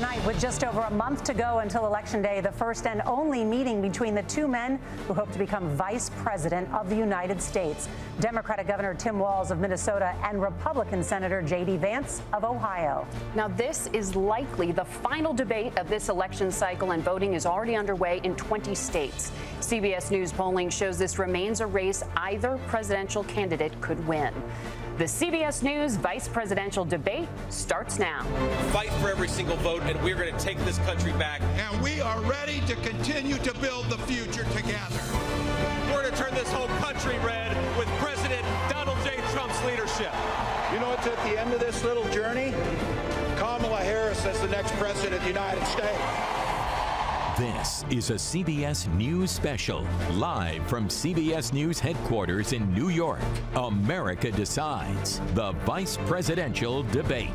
Tonight, with just over a month to go until Election Day, the first and only meeting between the two men who hope to become Vice President of the United States. Democratic Governor Tim Walz of Minnesota and Republican Senator J.D. Vance of Ohio. Now, this is likely the final debate of this election cycle, and voting is already underway in 20 states. CBS News polling shows this remains a race either presidential candidate could win. The CBS News vice presidential debate starts now. Fight for every single vote, and we're going to take this country back. And we are ready to continue to build the future together. We're going to turn this whole country red with President Donald J. Trump's leadership. You know what's at the end of this little journey? Kamala Harris as the next president of the United States. This is a CBS News special, live from CBS News headquarters in New York. America Decides, the vice presidential debate.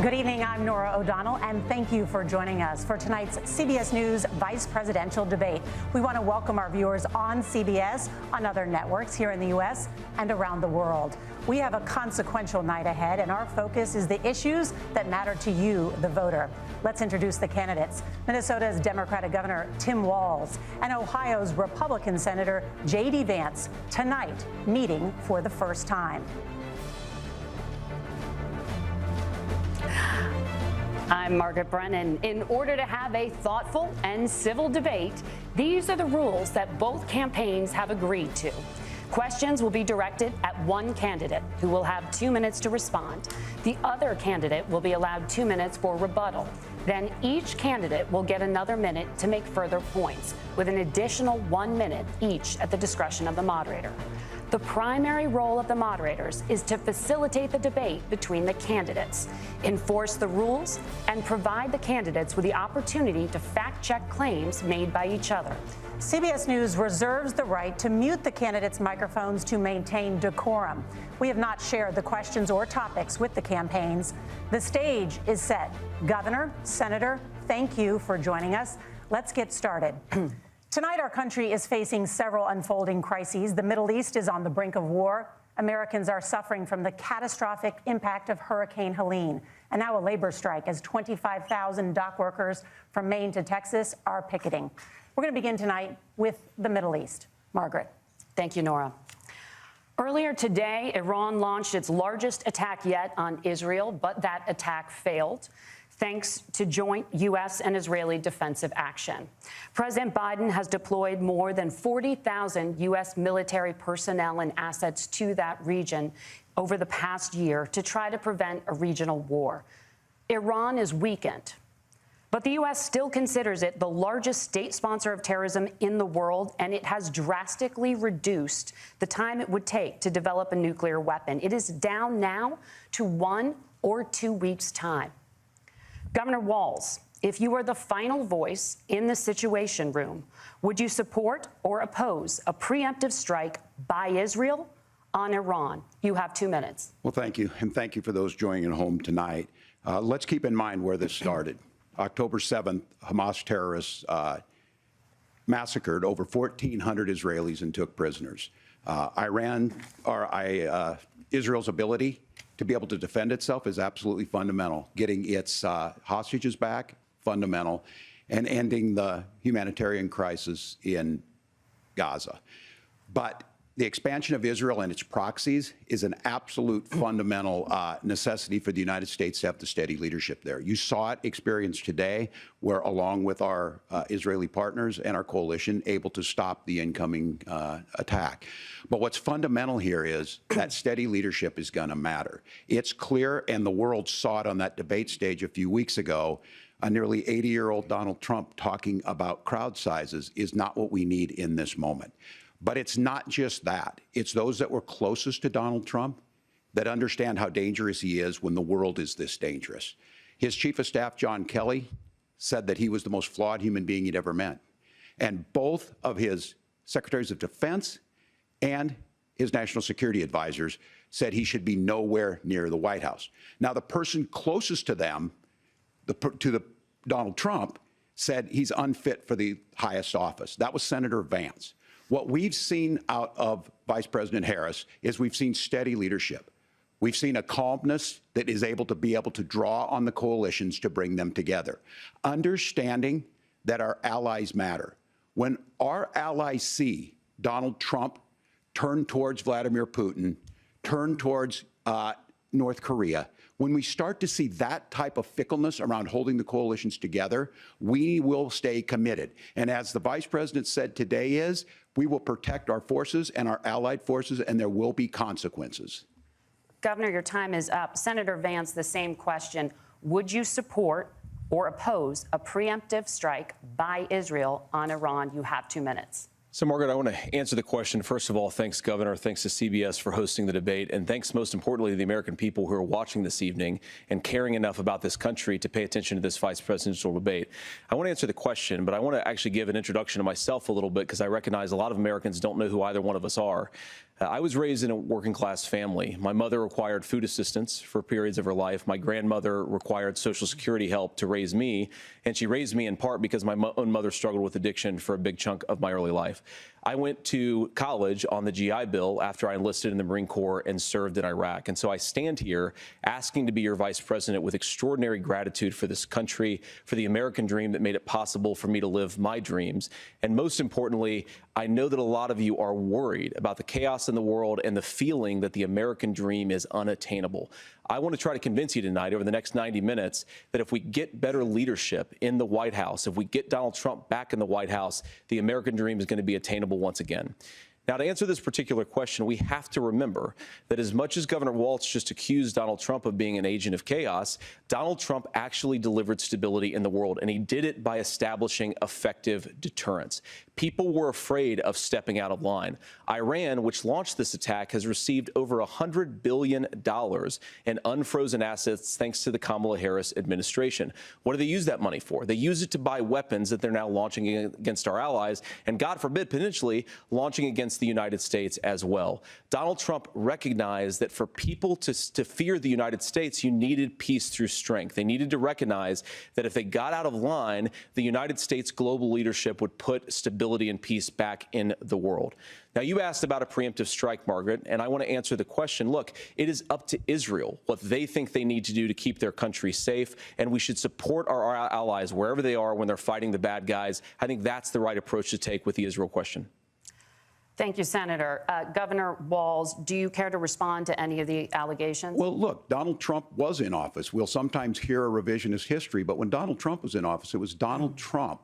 Good evening, I'm Nora O'Donnell, and thank you for joining us for tonight's CBS News Vice Presidential Debate. We want to welcome our viewers on CBS, on other networks here in the U.S. and around the world. We have a consequential night ahead, and our focus is the issues that matter to you, the voter. Let's introduce the candidates. Minnesota's Democratic Governor Tim Walz and Ohio's Republican Senator J.D. Vance, tonight meeting for the first time. I'm Margaret Brennan. In order to have a thoughtful and civil debate, these are the rules that both campaigns have agreed to. Questions will be directed at one candidate, who will have 2 minutes to respond. The other candidate will be allowed 2 minutes for rebuttal. Then each candidate will get another minute to make further points, with an additional 1 minute each at the discretion of the moderator. The primary role of the moderators is to facilitate the debate between the candidates, enforce the rules, and provide the candidates with the opportunity to fact-check claims made by each other. CBS News reserves the right to mute the candidates' microphones to maintain decorum. We have not shared the questions or topics with the campaigns. The stage is set. Governor, Senator, thank you for joining us. Let's get started. Tonight, our country is facing several unfolding crises. The Middle East is on the brink of war. Americans are suffering from the catastrophic impact of Hurricane Helene. And now a labor strike as 25,000 dock workers from Maine to Texas are picketing. We're going to begin tonight with the Middle East. Margaret. Thank you, Nora. Earlier today, Iran launched its largest attack yet on Israel, but that attack failed, thanks to joint U.S. and Israeli defensive action. President Biden has deployed more than 40,000 U.S. military personnel and assets to that region over the past year to try to prevent a regional war. Iran is weakened, but the U.S. still considers it the largest state sponsor of terrorism in the world, and it has drastically reduced the time it would take to develop a nuclear weapon. It is down now to 1 or 2 weeks' time. Governor Walz, if you were the final voice in the Situation Room, would you support or oppose a preemptive strike by Israel on Iran? You have 2 minutes. Well, thank you. And thank you for those joining at home tonight. Let's keep in mind where this started. October 7th, Hamas terrorists massacred over 1,400 Israelis and took prisoners. Israel's ability to be able to defend itself is absolutely fundamental. Getting its hostages back, fundamental, and ending the humanitarian crisis in Gaza. But the expansion of Israel and its proxies is an absolute fundamental necessity for the United States to have the steady leadership there. You saw it experienced today, where along with our Israeli partners and our coalition, able to stop the incoming attack. But what's fundamental here is that steady leadership is going to matter. It's clear, and the world saw it on that debate stage a few weeks ago. A nearly 80-year-old Donald Trump talking about crowd sizes is not what we need in this moment. But it's not just that. It's those that were closest to Donald Trump that understand how dangerous he is when the world is this dangerous. His chief of staff, John Kelly, said that he was the most flawed human being he'd ever met. And both of his secretaries of defense and his national security advisors said he should be nowhere near the White House. Now, the person closest to them, Donald Trump, said he's unfit for the highest office. That was Senator Vance. What we've seen out of Vice President Harris is we've seen steady leadership. We've seen a calmness that is able to draw on the coalitions to bring them together, understanding that our allies matter. When our allies see Donald Trump turn towards Vladimir Putin, turn towards North Korea, when we start to see that type of fickleness around holding the coalitions together, we will stay committed. And as the Vice President said today we will protect our forces and our allied forces, and there will be consequences. Governor, your time is up. Senator Vance, the same question. Would you support or oppose a preemptive strike by Israel on Iran? You have 2 minutes. So, Margaret, I want to answer the question. First of all, thanks, Governor. Thanks to CBS for hosting the debate. And thanks, most importantly, to the American people who are watching this evening and caring enough about this country to pay attention to this vice presidential debate. I want to answer the question, but I want to actually give an introduction to myself a little bit because I recognize a lot of Americans don't know who either one of us are. I was raised in a working-class family. My mother required food assistance for periods of her life. My grandmother required Social Security help to raise me, and she raised me in part because my own mother struggled with addiction for a big chunk of my early life. I went to college on the GI Bill after I enlisted in the Marine Corps and served in Iraq. And so I stand here asking to be your vice president with extraordinary gratitude for this country, for the American dream that made it possible for me to live my dreams. And most importantly, I know that a lot of you are worried about the chaos in the world and the feeling that the American dream is unattainable. I want to try to convince you tonight over the next 90 minutes that if we get better leadership in the White House, if we get Donald Trump back in the White House, the American dream is going to be attainable once again. Now, to answer this particular question, we have to remember that as much as Governor Walz just accused Donald Trump of being an agent of chaos, Donald Trump actually delivered stability in the world, and he did it by establishing effective deterrence. People were afraid of stepping out of line. Iran, which launched this attack, has received over $100 billion in unfrozen assets thanks to the Kamala Harris administration. What do they use that money for? They use it to buy weapons that they're now launching against our allies, and God forbid, potentially launching against the United States as well. Donald Trump recognized that for people to fear the United States, you needed peace through strength. They needed to recognize that if they got out of line, the United States global leadership would put stability and peace back in the world. Now, you asked about a preemptive strike, Margaret, and I want to answer the question. Look, it is up to Israel what they think they need to do to keep their country safe, and we should support our allies wherever they are when they're fighting the bad guys. I think that's the right approach to take with the Israel question. Thank you, Senator. Governor Walz, do you care to respond to any of the allegations? Well, look, Donald Trump was in office. We'll sometimes hear a revisionist history, but when Donald Trump was in office, it was Donald Trump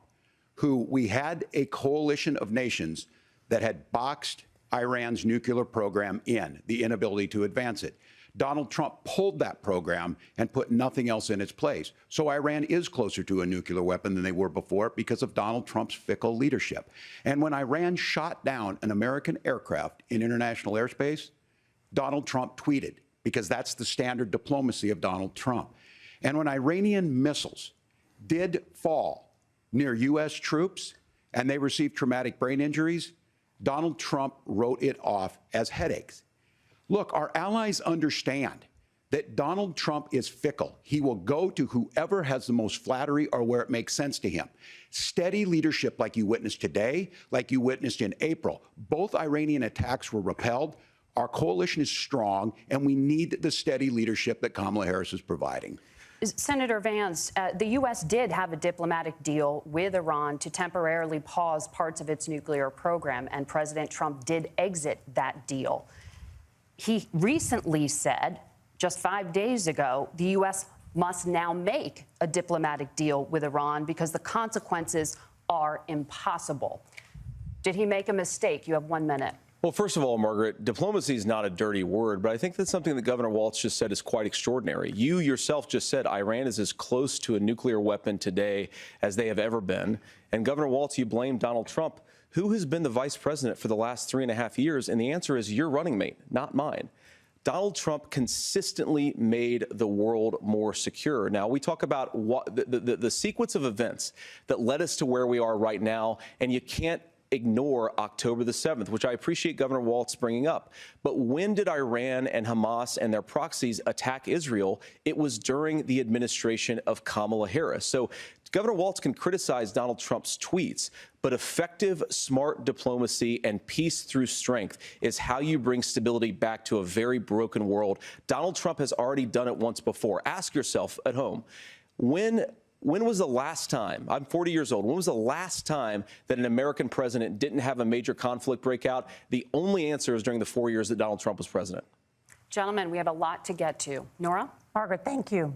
who we had a coalition of nations that had boxed Iran's nuclear program in, the inability to advance it. Donald Trump pulled that program and put nothing else in its place. So Iran is closer to a nuclear weapon than they were before because of Donald Trump's fickle leadership. And when Iran shot down an American aircraft in international airspace, Donald Trump tweeted, because that's the standard diplomacy of Donald Trump. And when Iranian missiles did fall near U.S. troops and they received traumatic brain injuries, Donald Trump wrote it off as headaches. Look, our allies understand that Donald Trump is fickle. He will go to whoever has the most flattery or where it makes sense to him. Steady leadership like you witnessed today, like you witnessed in April. Both Iranian attacks were repelled. Our coalition is strong, and we need the steady leadership that Kamala Harris is providing. Senator Vance, the U.S. did have a diplomatic deal with Iran to temporarily pause parts of its nuclear program, and President Trump did exit that deal. He recently said, just 5 days ago, the U.S. must now make a diplomatic deal with Iran because the consequences are impossible. Did he make a mistake? You have 1 minute. Well, first of all, Margaret, diplomacy is not a dirty word, but I think that's something that Governor Walz just said is quite extraordinary. You yourself just said Iran is as close to a nuclear weapon today as they have ever been. And Governor Walz, you blame Donald Trump. Who has been the vice president for the last 3.5 years? And the answer is your running mate, not mine. Donald Trump consistently made the world more secure. Now, we talk about what the sequence of events that led us to where we are right now, and you can't ignore October the 7th, which I appreciate Governor Walz bringing up. But when did Iran and Hamas and their proxies attack Israel? It was during the administration of Kamala Harris. So Governor Walz can criticize Donald Trump's tweets, but effective, smart diplomacy and peace through strength is how you bring stability back to a very broken world. Donald Trump has already done it once before. Ask yourself at home, when was the last time, I'm 40 years old, when was the last time that an American president didn't have a major conflict break out? The only answer is during the 4 years that Donald Trump was president. Gentlemen, we have a lot to get to. Nora? Margaret, thank you.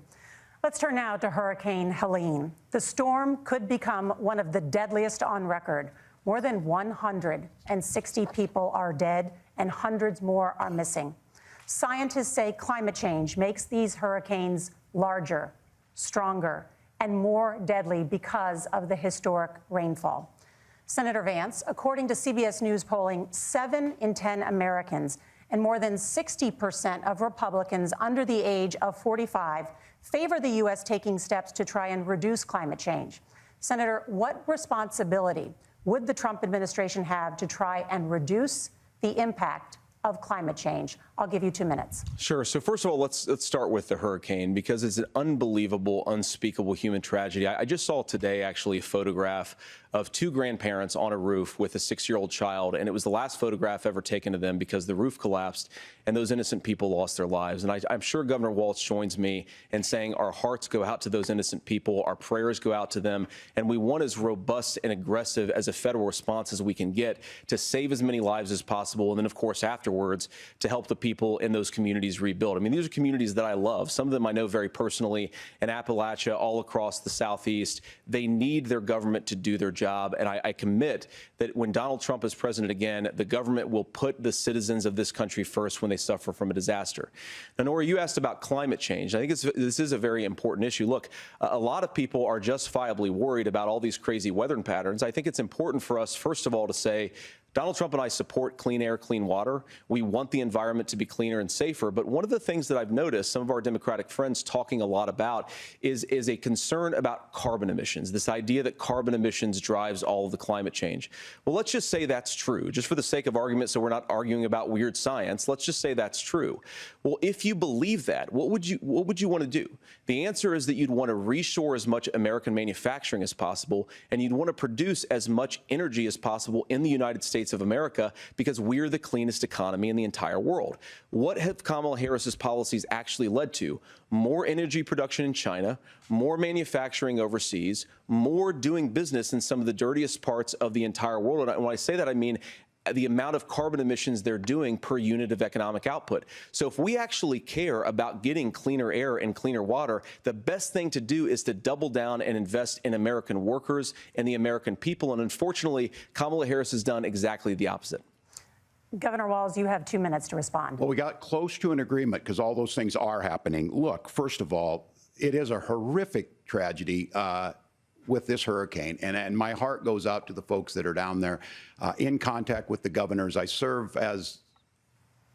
Let's turn now to Hurricane Helene. The storm could become one of the deadliest on record. More than 160 people are dead and hundreds more are missing. Scientists say climate change makes these hurricanes larger, stronger, and more deadly because of the historic rainfall. Senator Vance, according to CBS News polling, 7 in 10 Americans and more than 60% of Republicans under the age of 45 favor the U.S. taking steps to try and reduce climate change. Senator, what responsibility would the Trump administration have to try and reduce the impact of climate change? I'll give you 2 minutes. Sure. So first of all, let's start with the hurricane, because it's an unbelievable, unspeakable human tragedy. I just saw today, actually, a photograph of 2 grandparents on a roof with a 6-year-old child, and it was the last photograph ever taken of them because the roof collapsed and those innocent people lost their lives. And I'm sure Governor Walz joins me in saying our hearts go out to those innocent people, our prayers go out to them, and we want as robust and aggressive as a federal response as we can get to save as many lives as possible, and then, of course, afterwards, to help the people in those communities rebuild. I mean, these are communities that I love. Some of them I know very personally in Appalachia, all across the Southeast. They need their government to do their job, and I commit that when Donald Trump is president again, the government will put the citizens of this country first when they suffer from a disaster. Now, Nora, you asked about climate change. I think this is a very important issue. Look, a lot of people are justifiably worried about all these crazy weather patterns. I think it's important for us, first of all, to say, Donald Trump and I support clean air, clean water. We want the environment to be cleaner and safer. But one of the things that I've noticed some of our Democratic friends talking a lot about is a concern about carbon emissions, this idea that carbon emissions drives all of the climate change. Well, let's just say that's true, just for the sake of argument, so we're not arguing about weird science. Let's just say that's true. Well, if you believe that, what would you want to do? The answer is that you'd want to reshore as much American manufacturing as possible, and you'd want to produce as much energy as possible in the United States of America, because we're the cleanest economy in the entire world. What have Kamala Harris's policies actually led to? More energy production in China, more manufacturing overseas, more doing business in some of the dirtiest parts of the entire world. And when I say that, I mean the amount of carbon emissions they're doing per unit of economic output. So if we actually care about getting cleaner air and cleaner water, the best thing to do is to double down and invest in American workers and the American people. And unfortunately, Kamala Harris has done exactly the opposite. Governor Walz, you have 2 minutes to respond. Well, we got close to an agreement because all those things are happening. Look, first of all, it is a horrific tragedy with this hurricane, and my heart goes out to the folks that are down there in contact with the governors. I serve as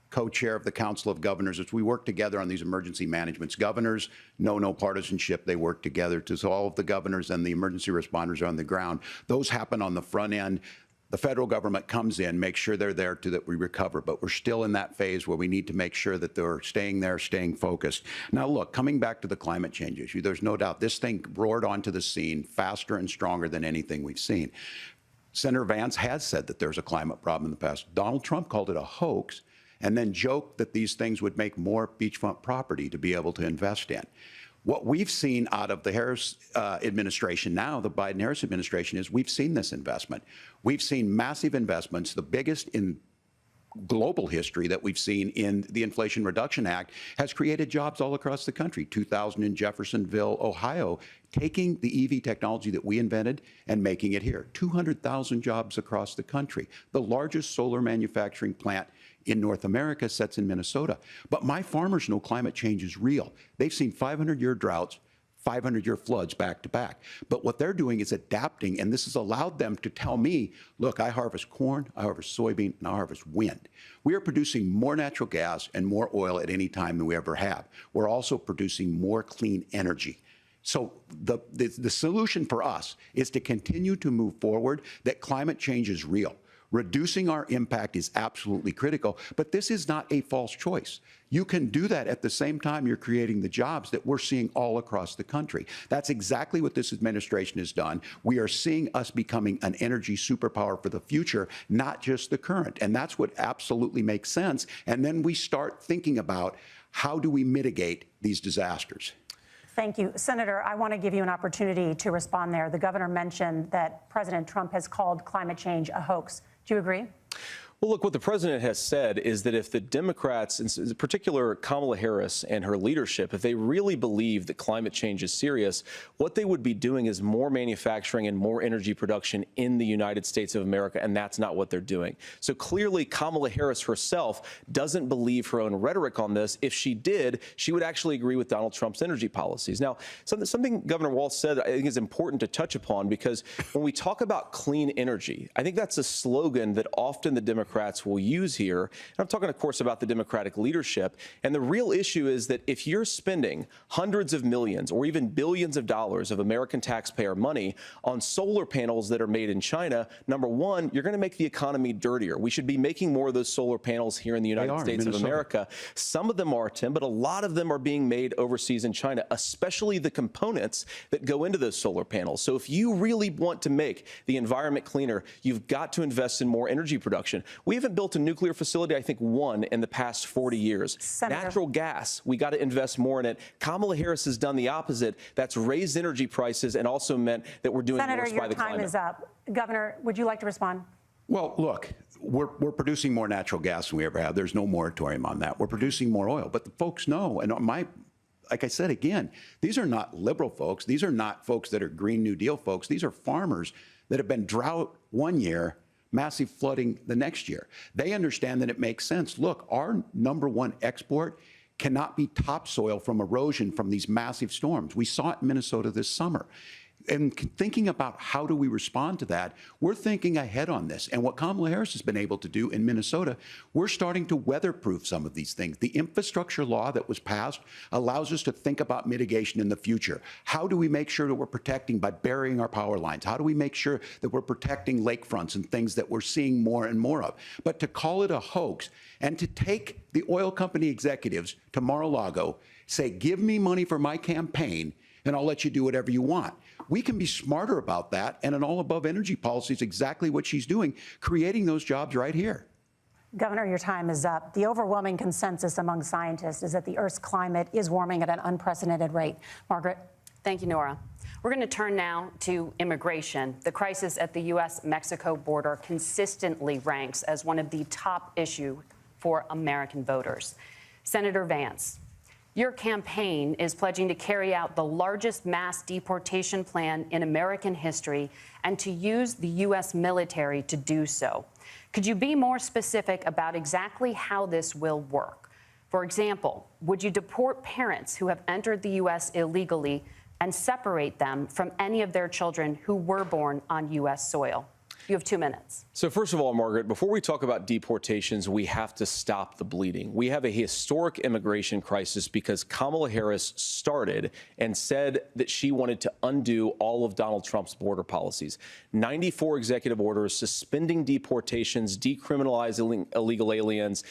co-chair of the Council of Governors as we work together on these emergency managements. Governors know no partisanship. They work together. So all of the governors and the emergency responders are on the ground. Those happen on the front end. The federal government comes in, makes sure they're there to that we recover, but we're still in that phase where we need to make sure that they're staying there, staying focused. Now, look, coming back to the climate change issue, there's no doubt this thing roared onto the scene faster and stronger than anything we've seen. Senator Vance has said that there's a climate problem in the past. Donald Trump called it a hoax and then joked that these things would make more beachfront property to be able to invest in. What we've seen out of the Harris administration now, the Biden-Harris administration, is we've seen this investment. We've seen massive investments, the biggest in global history that we've seen in the Inflation Reduction Act, has created jobs all across the country. 2,000 in Jeffersonville, Ohio, taking the EV technology that we invented and making it here. 200,000 jobs across the country. The largest solar manufacturing plant in North America sits in Minnesota. But my farmers know climate change is real. They've seen 500-year droughts, 500-year floods back to back. But what they're doing is adapting, and this has allowed them to tell me, look, I harvest corn, I harvest soybean, and I harvest wind. We are producing more natural gas and more oil at any time than we ever have. We're also producing more clean energy. So the solution for us is to continue to move forward that climate change is real. Reducing our impact is absolutely critical, but this is not a false choice. You can do that at the same time you're creating the jobs that we're seeing all across the country. That's exactly what this administration has done. We are seeing us becoming an energy superpower for the future, not just the current. And that's what absolutely makes sense. And then we start thinking about how do we mitigate these disasters. Thank you. Senator, I want to give you an opportunity to respond there. The governor mentioned that President Trump has called climate change a hoax. Do you agree? Well, look, what the president has said is that if the Democrats, in particular Kamala Harris and her leadership, if they really believe that climate change is serious, what they would be doing is more manufacturing and more energy production in the United States of America, and that's not what they're doing. So clearly, Kamala Harris herself doesn't believe her own rhetoric on this. If she did, she would actually agree with Donald Trump's energy policies. Now, something Governor Walz said I think is important to touch upon, because when we talk about clean energy, I think that's a slogan that often the Democrats will use here. And I'm talking, of course, about the Democratic leadership. And the real issue is that if you're spending hundreds of millions or even billions of dollars of American taxpayer money on solar panels that are made in China, number one, you're going to make the economy dirtier. We should be making more of those solar panels here in the United States of America. Some of them are, Tim, but a lot of them are being made overseas in China, especially the components that go into those solar panels. So if you really want to make the environment cleaner, you've got to invest in more energy production. We haven't built a nuclear facility, I think, one in the past 40 years. Senator. Natural gas, we got to invest more in it. Kamala Harris has done the opposite. That's raised energy prices and also meant that we're doing Senator, worse by the climate. your time is up. Governor, would you like to respond? Well, look, we're producing more natural gas than we ever have. There's no moratorium on that. We're producing more oil. But the folks know, and like I said again, these are not liberal folks. These are not folks that are Green New Deal folks. These are farmers that have been drought one year, massive flooding the next year. They understand that it makes sense. Look, our number one export cannot be topsoil from erosion from these massive storms. We saw it in Minnesota this summer. And thinking about how do we respond to that, we're thinking ahead on this. And what Kamala Harris has been able to do in Minnesota, we're starting to weatherproof some of these things. The infrastructure law that was passed allows us to think about mitigation in the future. How do we make sure that we're protecting by burying our power lines? How do we make sure that we're protecting lakefronts and things that we're seeing more and more of? But to call it a hoax and to take the oil company executives to Mar-a-Lago, say, give me money for my campaign, and I'll let you do whatever you want. We can be smarter about that, and an all-above energy policy is exactly what she's doing, creating those jobs right here. Governor, your time is up. The overwhelming consensus among scientists is that the Earth's climate is warming at an unprecedented rate. Margaret? Thank you, Nora. We're going to turn now to immigration. The crisis at the U.S.-Mexico border consistently ranks as one of the top issues for American voters. Senator Vance, your campaign is pledging to carry out the largest mass deportation plan in American history and to use the U.S. military to do so. Could you be more specific about exactly how this will work? For example, would you deport parents who have entered the U.S. illegally and separate them from any of their children who were born on U.S. soil? You have 2 minutes. So first of all, Margaret, before we talk about deportations, we have to stop the bleeding. We have a historic immigration crisis because Kamala Harris started and said that she wanted to undo all of Donald Trump's border policies. 94 executive orders suspending deportations, decriminalizing illegal aliens,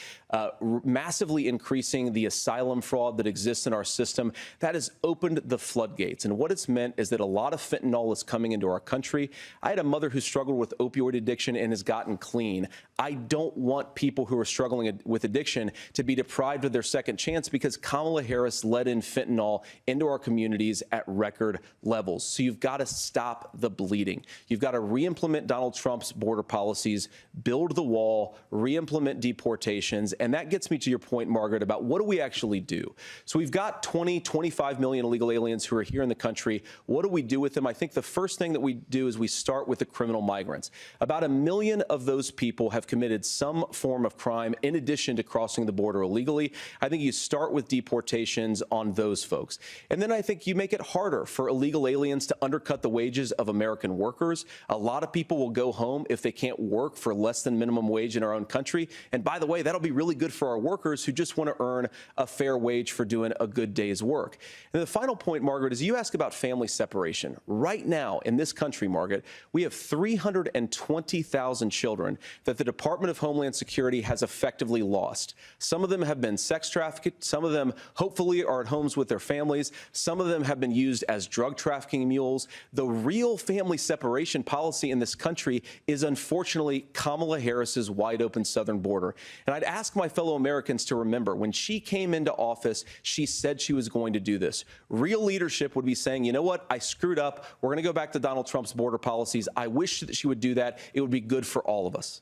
massively increasing the asylum fraud that exists in our system. That has opened the floodgates. And what it's meant is that a lot of fentanyl is coming into our country. I had a mother who struggled with opioid addiction and has gotten clean. I don't want people who are struggling with addiction to be deprived of their second chance because Kamala Harris let in fentanyl into our communities at record levels. So you've got to stop the bleeding. You've got to re-implement Donald Trump's border policies, build the wall, re-implement deportations. And that gets me to your point, Margaret, about what do we actually do? So we've got 25 million illegal aliens who are here in the country. What do we do with them? I think the first thing that we do is we start with the criminal migrants. About 1 million of those people have committed some form of crime in addition to crossing the border illegally. I think you start with deportations on those folks. And then I think you make it harder for illegal aliens to undercut the wages of American workers. A lot of people will go home if they can't work for less than minimum wage in our own country. And by the way, that'll be really good for our workers who just want to earn a fair wage for doing a good day's work. And the final point, Margaret, is you ask about family separation. Right now in this country, Margaret, we have 320,000 children that the Department of Homeland Security has effectively lost. Some of them have been sex trafficked. Some of them hopefully are at homes with their families. Some of them have been used as drug trafficking mules. The real family separation policy in this country is unfortunately Kamala Harris's wide open southern border. And I'd ask my fellow Americans to remember when she came into office, she said she was going to do this. Real leadership would be saying, you know what, I screwed up. We're going to go back to Donald Trump's border policies. I wish that she would do that. It would be good for all of us.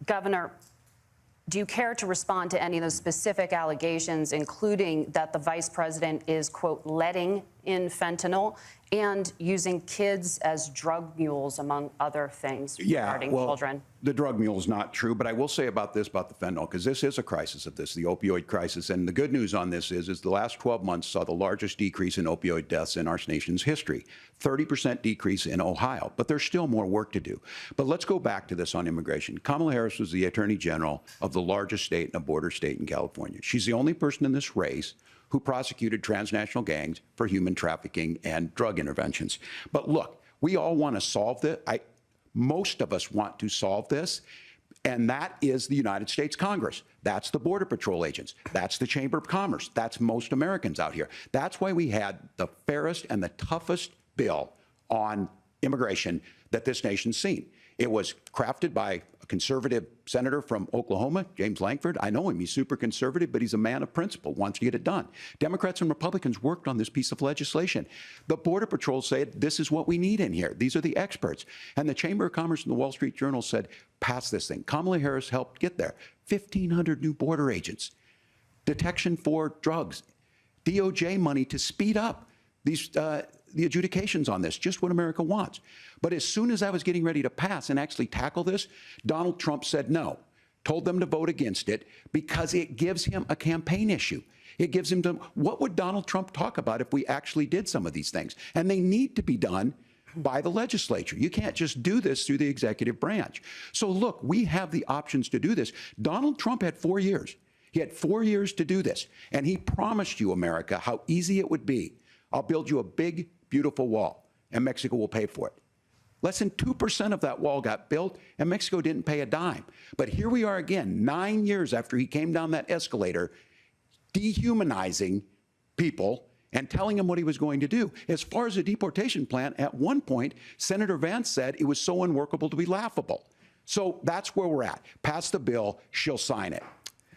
Governor, do you care to respond to any of those specific allegations, including that the vice president is, quote, letting in fentanyl and using kids as drug mules, among other things regarding children? The drug mule is not true, but I will say about the fentanyl, because this is a crisis of this, the opioid crisis. And the good news on this is the last 12 months saw the largest decrease in opioid deaths in our nation's history, 30% decrease in Ohio. But there's still more work to do. But let's go back to this on immigration. Kamala Harris was the attorney general of the largest state and a border state in California. She's the only person in this race who prosecuted transnational gangs for human trafficking and drug interventions. But look, we all want to solve this. Most of us want to solve this, and that is the United States Congress. That's the Border Patrol agents. That's the Chamber of Commerce. That's most Americans out here. That's why we had the fairest and the toughest bill on immigration that this nation's seen. It was crafted by a conservative senator from Oklahoma, James Lankford. I know him. He's super conservative, but he's a man of principle, wants to get it done. Democrats and Republicans worked on this piece of legislation. The Border Patrol said, this is what we need in here. These are the experts. And the Chamber of Commerce and the Wall Street Journal said, pass this thing. Kamala Harris helped get there. 1,500 new border agents, detection for drugs, DOJ money to speed up these the adjudications on this, just what America wants. But as soon as I was getting ready to pass and actually tackle this, Donald Trump said no, told them to vote against it because it gives him a campaign issue. It gives him to, what would Donald Trump talk about if we actually did some of these things? And they need to be done by the legislature. You can't just do this through the executive branch. So look, we have the options to do this. Donald Trump had 4 years. He had 4 years to do this. And he promised you, America, how easy it would be. I'll build you a big, beautiful wall, and Mexico will pay for it. Less than 2% of that wall got built, and Mexico didn't pay a dime. But here we are again, 9 years after he came down that escalator, dehumanizing people and telling them what he was going to do. As far as the deportation plan, at one point, Senator Vance said it was so unworkable to be laughable. So that's where we're at. Pass the bill, she'll sign it.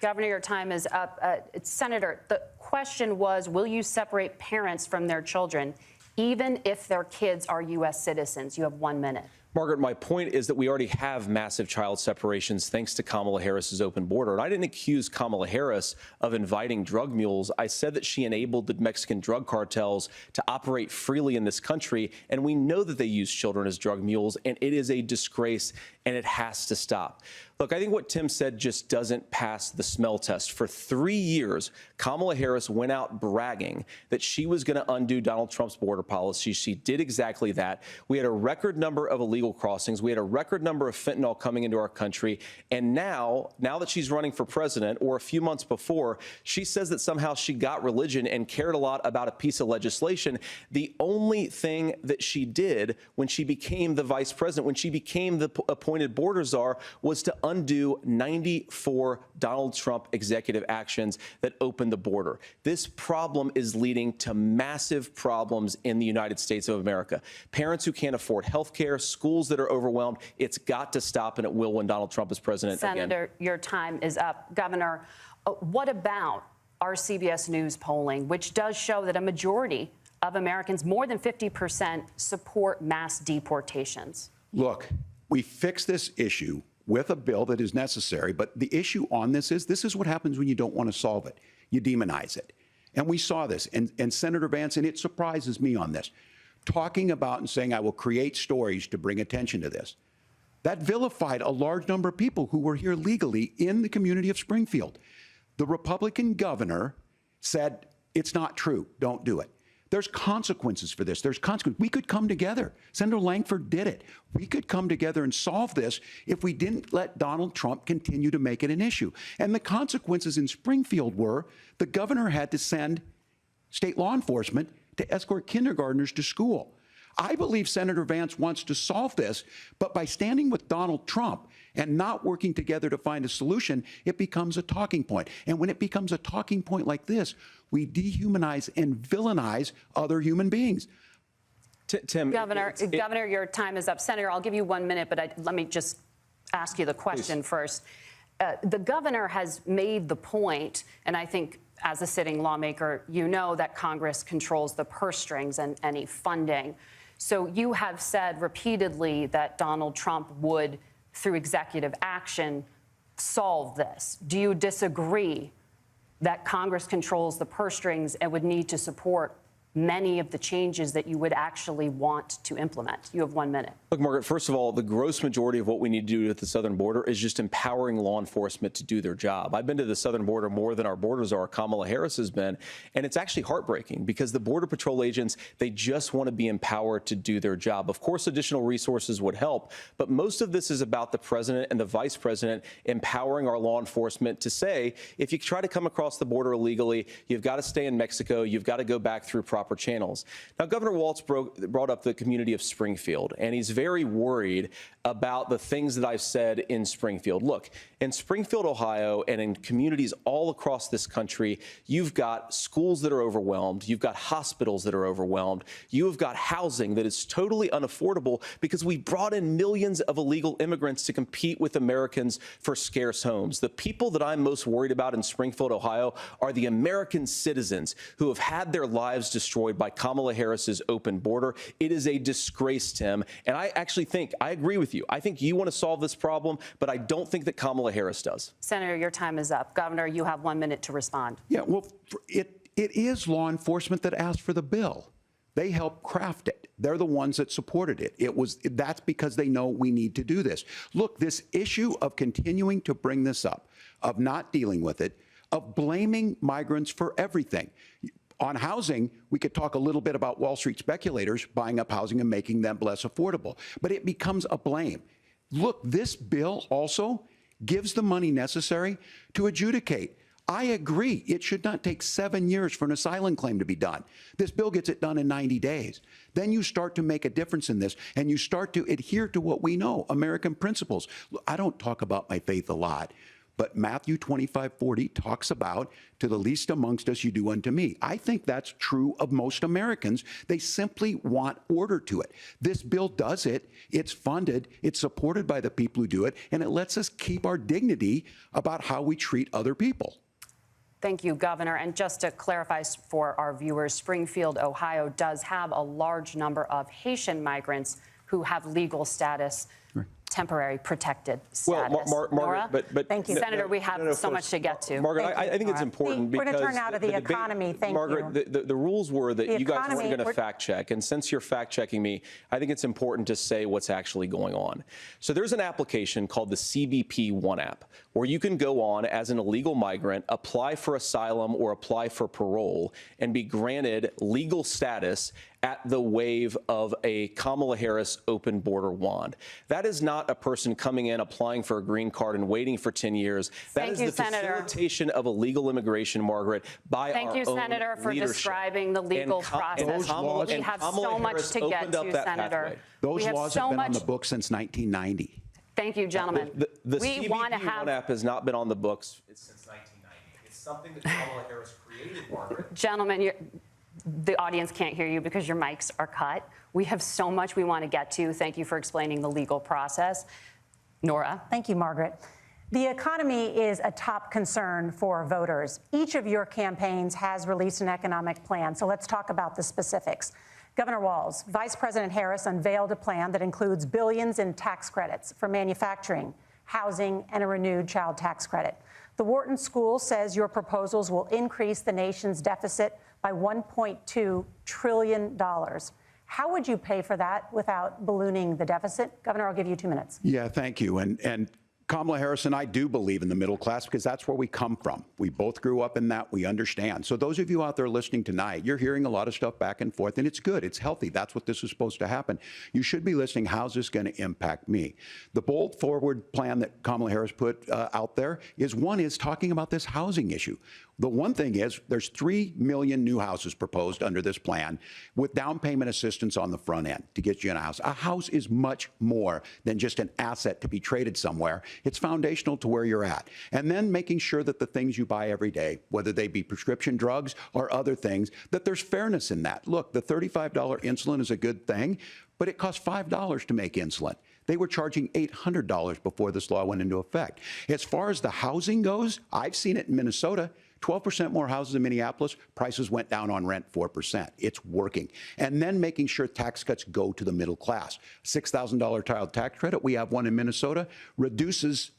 Governor, your time is up. Senator, the question was, will you separate parents from their children, even if their kids are U.S. citizens? You have 1 minute. Margaret, my point is that we already have massive child separations thanks to Kamala Harris's open border. And I didn't accuse Kamala Harris of inviting drug mules. I said that she enabled the Mexican drug cartels to operate freely in this country. And we know that they use children as drug mules, and it is a disgrace, and it has to stop. Look, I think what Tim said just doesn't pass the smell test. For 3 years, Kamala Harris went out bragging that she was going to undo Donald Trump's border policy. She did exactly that. We had a record number of illegal crossings. We had a record number of fentanyl coming into our country. And now that she's running for president, or a few months before, she says that somehow she got religion and cared a lot about a piece of legislation. The only thing that she did when she became the vice president, when she became the appointed border czar, was to undo 94 Donald Trump executive actions that opened the border. This problem is leading to massive problems in the United States of America. Parents who can't afford health care, schools that are overwhelmed. It's got to stop, and it will when Donald Trump is president again. Senator, your time is up. Governor, what about our CBS News polling, which does show that a majority of Americans, more than 50%, support mass deportations? Look, we fix this issue with a bill that is necessary, but the issue on this is what happens when you don't want to solve it. You demonize it. And we saw this, and Senator Vance, and it surprises me on this, talking about and saying, I will create stories to bring attention to this. That vilified a large number of people who were here legally in the community of Springfield. The Republican governor said, it's not true, don't do it. There's consequences for this. There's consequences. We could come together. Senator Langford did it. We could come together and solve this if we didn't let Donald Trump continue to make it an issue. And the consequences in Springfield were the governor had to send state law enforcement to escort kindergartners to school. I believe Senator Vance wants to solve this, but by standing with Donald Trump and not working together to find a solution, it becomes a talking point. And when it becomes a talking point like this, we dehumanize and villainize other human beings. Tim, Governor, your time is up. Senator, I'll give you 1 minute, but let me just ask you the question first. The governor has made the point, and I think as a sitting lawmaker, you know that Congress controls the purse strings and any funding. So you have said repeatedly that Donald Trump would, through executive action, solve this. Do you disagree that Congress controls the purse strings and would need to support many of the changes that you would actually want to implement? You have 1 minute. Look, Margaret, first of all, the gross majority of what we need to do at the southern border is just empowering law enforcement to do their job. I've been to the southern border more than our border czar, Kamala Harris, has been, and it's actually heartbreaking because the Border Patrol agents, they just want to be empowered to do their job. Of course, additional resources would help, but most of this is about the president and the vice president empowering our law enforcement to say, if you try to come across the border illegally, you've got to stay in Mexico, you've got to go back through proper channels. Now, Governor Walz brought up the community of Springfield, and he's very worried about the things that I've said in Springfield. Look, in Springfield, Ohio, and in communities all across this country, you've got schools that are overwhelmed. You've got hospitals that are overwhelmed. You've got housing that is totally unaffordable because we brought in millions of illegal immigrants to compete with Americans for scarce homes. The people that I'm most worried about in Springfield, Ohio, are the American citizens who have had their lives destroyed by Kamala Harris's open border. It is a disgrace, Tim. And I actually think, I agree with you. I think you want to solve this problem, but I don't think that Kamala Harris does. Senator, your time is up. Governor, you have 1 minute to respond. Yeah, well, it is law enforcement that asked for the bill. They helped craft it. They're the ones that supported it. That's because they know we need to do this. Look, this issue of continuing to bring this up, of not dealing with it, of blaming migrants for everything. On housing, we could talk a little bit about Wall Street speculators buying up housing and making them less affordable, but it becomes a blame. Look, this bill also gives the money necessary to adjudicate. I agree, it should not take 7 years for an asylum claim to be done. This bill gets it done in 90 days. Then you start to make a difference in this, and you start to adhere to what we know, American principles. I don't talk about my faith a lot, but Matthew 25:40 talks about, to the least amongst us you do unto me. I think that's true of most Americans. They simply want order to it. This bill does it. It's funded. It's supported by the people who do it. And it lets us keep our dignity about how we treat other people. Thank you, Governor. And just to clarify for our viewers, Springfield, Ohio does have a large number of Haitian migrants who have legal status, temporary protected status. Well, Margaret, but thank you, Senator. We have so much to get to. Margaret, I think it's important because we're going to turn now to the economy. Thank you, Margaret. The rules were that you guys weren't going to fact check, and since you're fact checking me, I think it's important to say what's actually going on. So there's an application called the CBP One app, where you can go on as an illegal migrant, apply for asylum or apply for parole, and be granted legal status at the wave of a Kamala Harris open border wand. That is not a person coming in, applying for a green card and waiting for 10 years. That is the facilitation of illegal immigration, Margaret, by our own leadership. Thank you, Senator, for describing the legal process. We have so much to get to, Senator. Those laws have been on the books since 1990. Thank you, gentlemen. The CBP One app has not been on the books since 1990. It's something that Kamala Harris created, Margaret. Gentlemen, the audience can't hear you because your mics are cut. We have so much we want to get to. Thank you for explaining the legal process. Nora. Thank you, Margaret. The economy is a top concern for voters. Each of your campaigns has released an economic plan, so let's talk about the specifics. Governor Walz, Vice President Harris unveiled a plan that includes billions in tax credits for manufacturing, housing, and a renewed child tax credit. The Wharton School says your proposals will increase the nation's deficit by $1.2 trillion. How would you pay for that without ballooning the deficit? Governor, I'll give you 2 minutes. Yeah, thank you. And Kamala Harris and I do believe in the middle class because that's where we come from. We both grew up in that. We understand. So those of you out there listening tonight, you're hearing a lot of stuff back and forth, and it's good. It's healthy. That's what this is supposed to happen. You should be listening. How's this going to impact me? The bold forward plan that Kamala Harris put out there is talking about this housing issue. The one thing is there's 3 million new houses proposed under this plan with down payment assistance on the front end to get you in a house. A house is much more than just an asset to be traded somewhere. It's foundational to where you're at. And then making sure that the things you buy every day, whether they be prescription drugs or other things, that there's fairness in that. Look, the $35 insulin is a good thing, but it costs $5 to make insulin. They were charging $800 before this law went into effect. As far as the housing goes, I've seen it in Minnesota. 12% more houses in Minneapolis, prices went down on rent 4%. It's working. And then making sure tax cuts go to the middle class. $6,000 child tax credit, we have one in Minnesota, reduces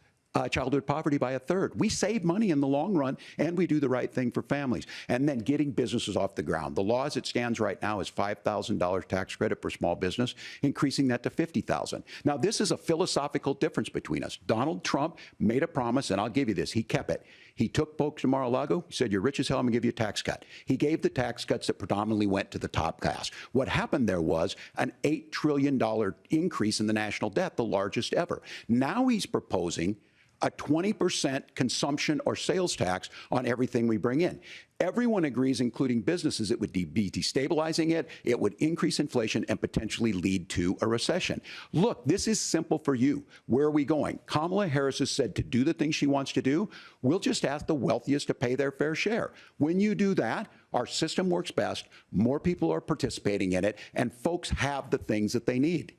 childhood poverty by 1/3. We save money in the long run, and we do the right thing for families. And then getting businesses off the ground. The law as it stands right now is $5,000 tax credit for small business, increasing that to $50,000. Now, this is a philosophical difference between us. Donald Trump made a promise, and I'll give you this. He kept it. He took folks to Mar-a-Lago. He said, you're rich as hell, I'm going to give you a tax cut. He gave the tax cuts that predominantly went to the top class. What happened there was an $8 trillion increase in the national debt, the largest ever. Now he's proposing a 20% consumption or sales tax on everything we bring in. Everyone agrees, including businesses, it would be destabilizing it, it would increase inflation and potentially lead to a recession. Look, this is simple for you. Where are we going? Kamala Harris has said to do the things she wants to do. We'll just ask the wealthiest to pay their fair share. When you do that, our system works best, more people are participating in it, and folks have the things that they need.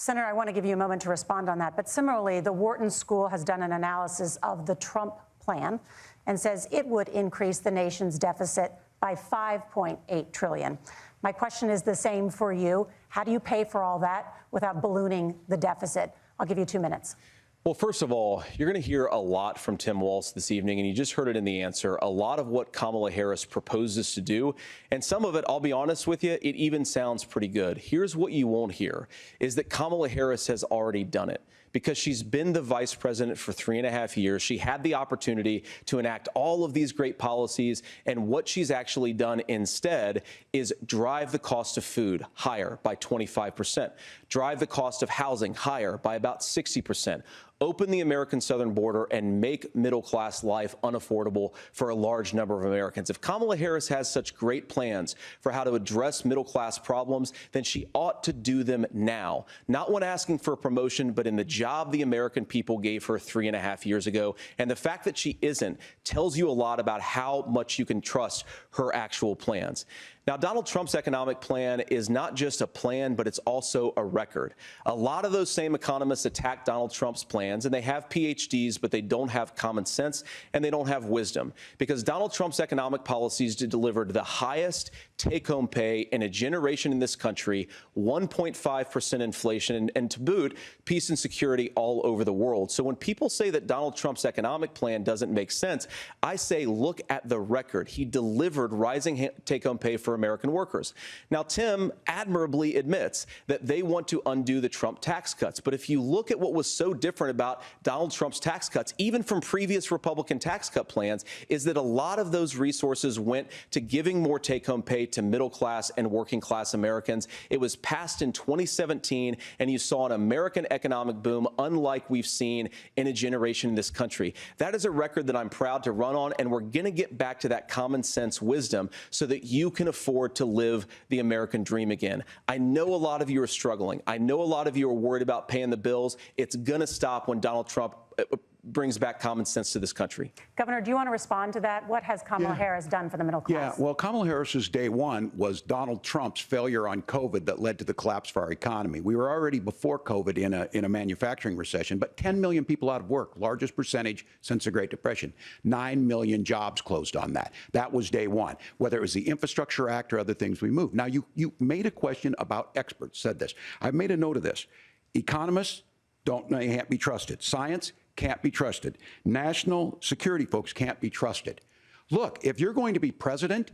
Senator, I want to give you a moment to respond on that. But similarly, the Wharton School has done an analysis of the Trump plan and says it would increase the nation's deficit by $5.8 trillion. My question is the same for you. How do you pay for all that without ballooning the deficit? I'll give you 2 minutes. Well, first of all, you're going to hear a lot from Tim Walz this evening, and you just heard it in the answer, a lot of what Kamala Harris proposes to do. And some of it, I'll be honest with you, it even sounds pretty good. Here's what you won't hear, is that Kamala Harris has already done it. Because she's been the vice president for 3.5 years. She had the opportunity to enact all of these great policies. And what she's actually done instead is drive the cost of food higher by 25%, drive the cost of housing higher by about 60%. Open the American southern border and make middle-class life unaffordable for a large number of Americans. If Kamala Harris has such great plans for how to address middle-class problems, then she ought to do them now. Not when asking for a promotion, but in the job the American people gave her 3.5 years ago. And the fact that she isn't tells you a lot about how much you can trust her actual plans. Now, Donald Trump's economic plan is not just a plan, but it's also a record. A lot of those same economists attack Donald Trump's plans, and they have PhDs, but they don't have common sense and they don't have wisdom, because Donald Trump's economic policies delivered the highest take-home pay in a generation in this country, 1.5% inflation, and to boot, peace and security all over the world. So when people say that Donald Trump's economic plan doesn't make sense, I say look at the record. He delivered rising take-home pay for American workers. Now, Tim admirably admits that they want to undo the Trump tax cuts. But if you look at what was so different about Donald Trump's tax cuts, even from previous Republican tax cut plans, is that a lot of those resources went to giving more take-home pay to middle-class and working-class Americans. It was passed in 2017, and you saw an American economic boom unlike we've seen in a generation in this country. That is a record that I'm proud to run on, and we're going to get back to that common sense wisdom so that you can afford to live the American dream again. I know a lot of you are struggling. I know a lot of you are worried about paying the bills. It's going to stop when Donald Trump brings back common sense to this country. Governor, do you want to respond to that? What has Kamala Harris done for the middle class? Yeah, well, Kamala Harris's day one was Donald Trump's failure on COVID that led to the collapse of our economy. We were already before COVID in a manufacturing recession, but 10 million people out of work, largest percentage since the Great Depression. 9 million jobs closed on that. That was day one. Whether it was the Infrastructure Act or other things we moved. Now, you made a question about experts, said this. I've made a note of this. Economists can't be trusted. Science can't be trusted. National security folks can't be trusted. Look, if you're going to be president,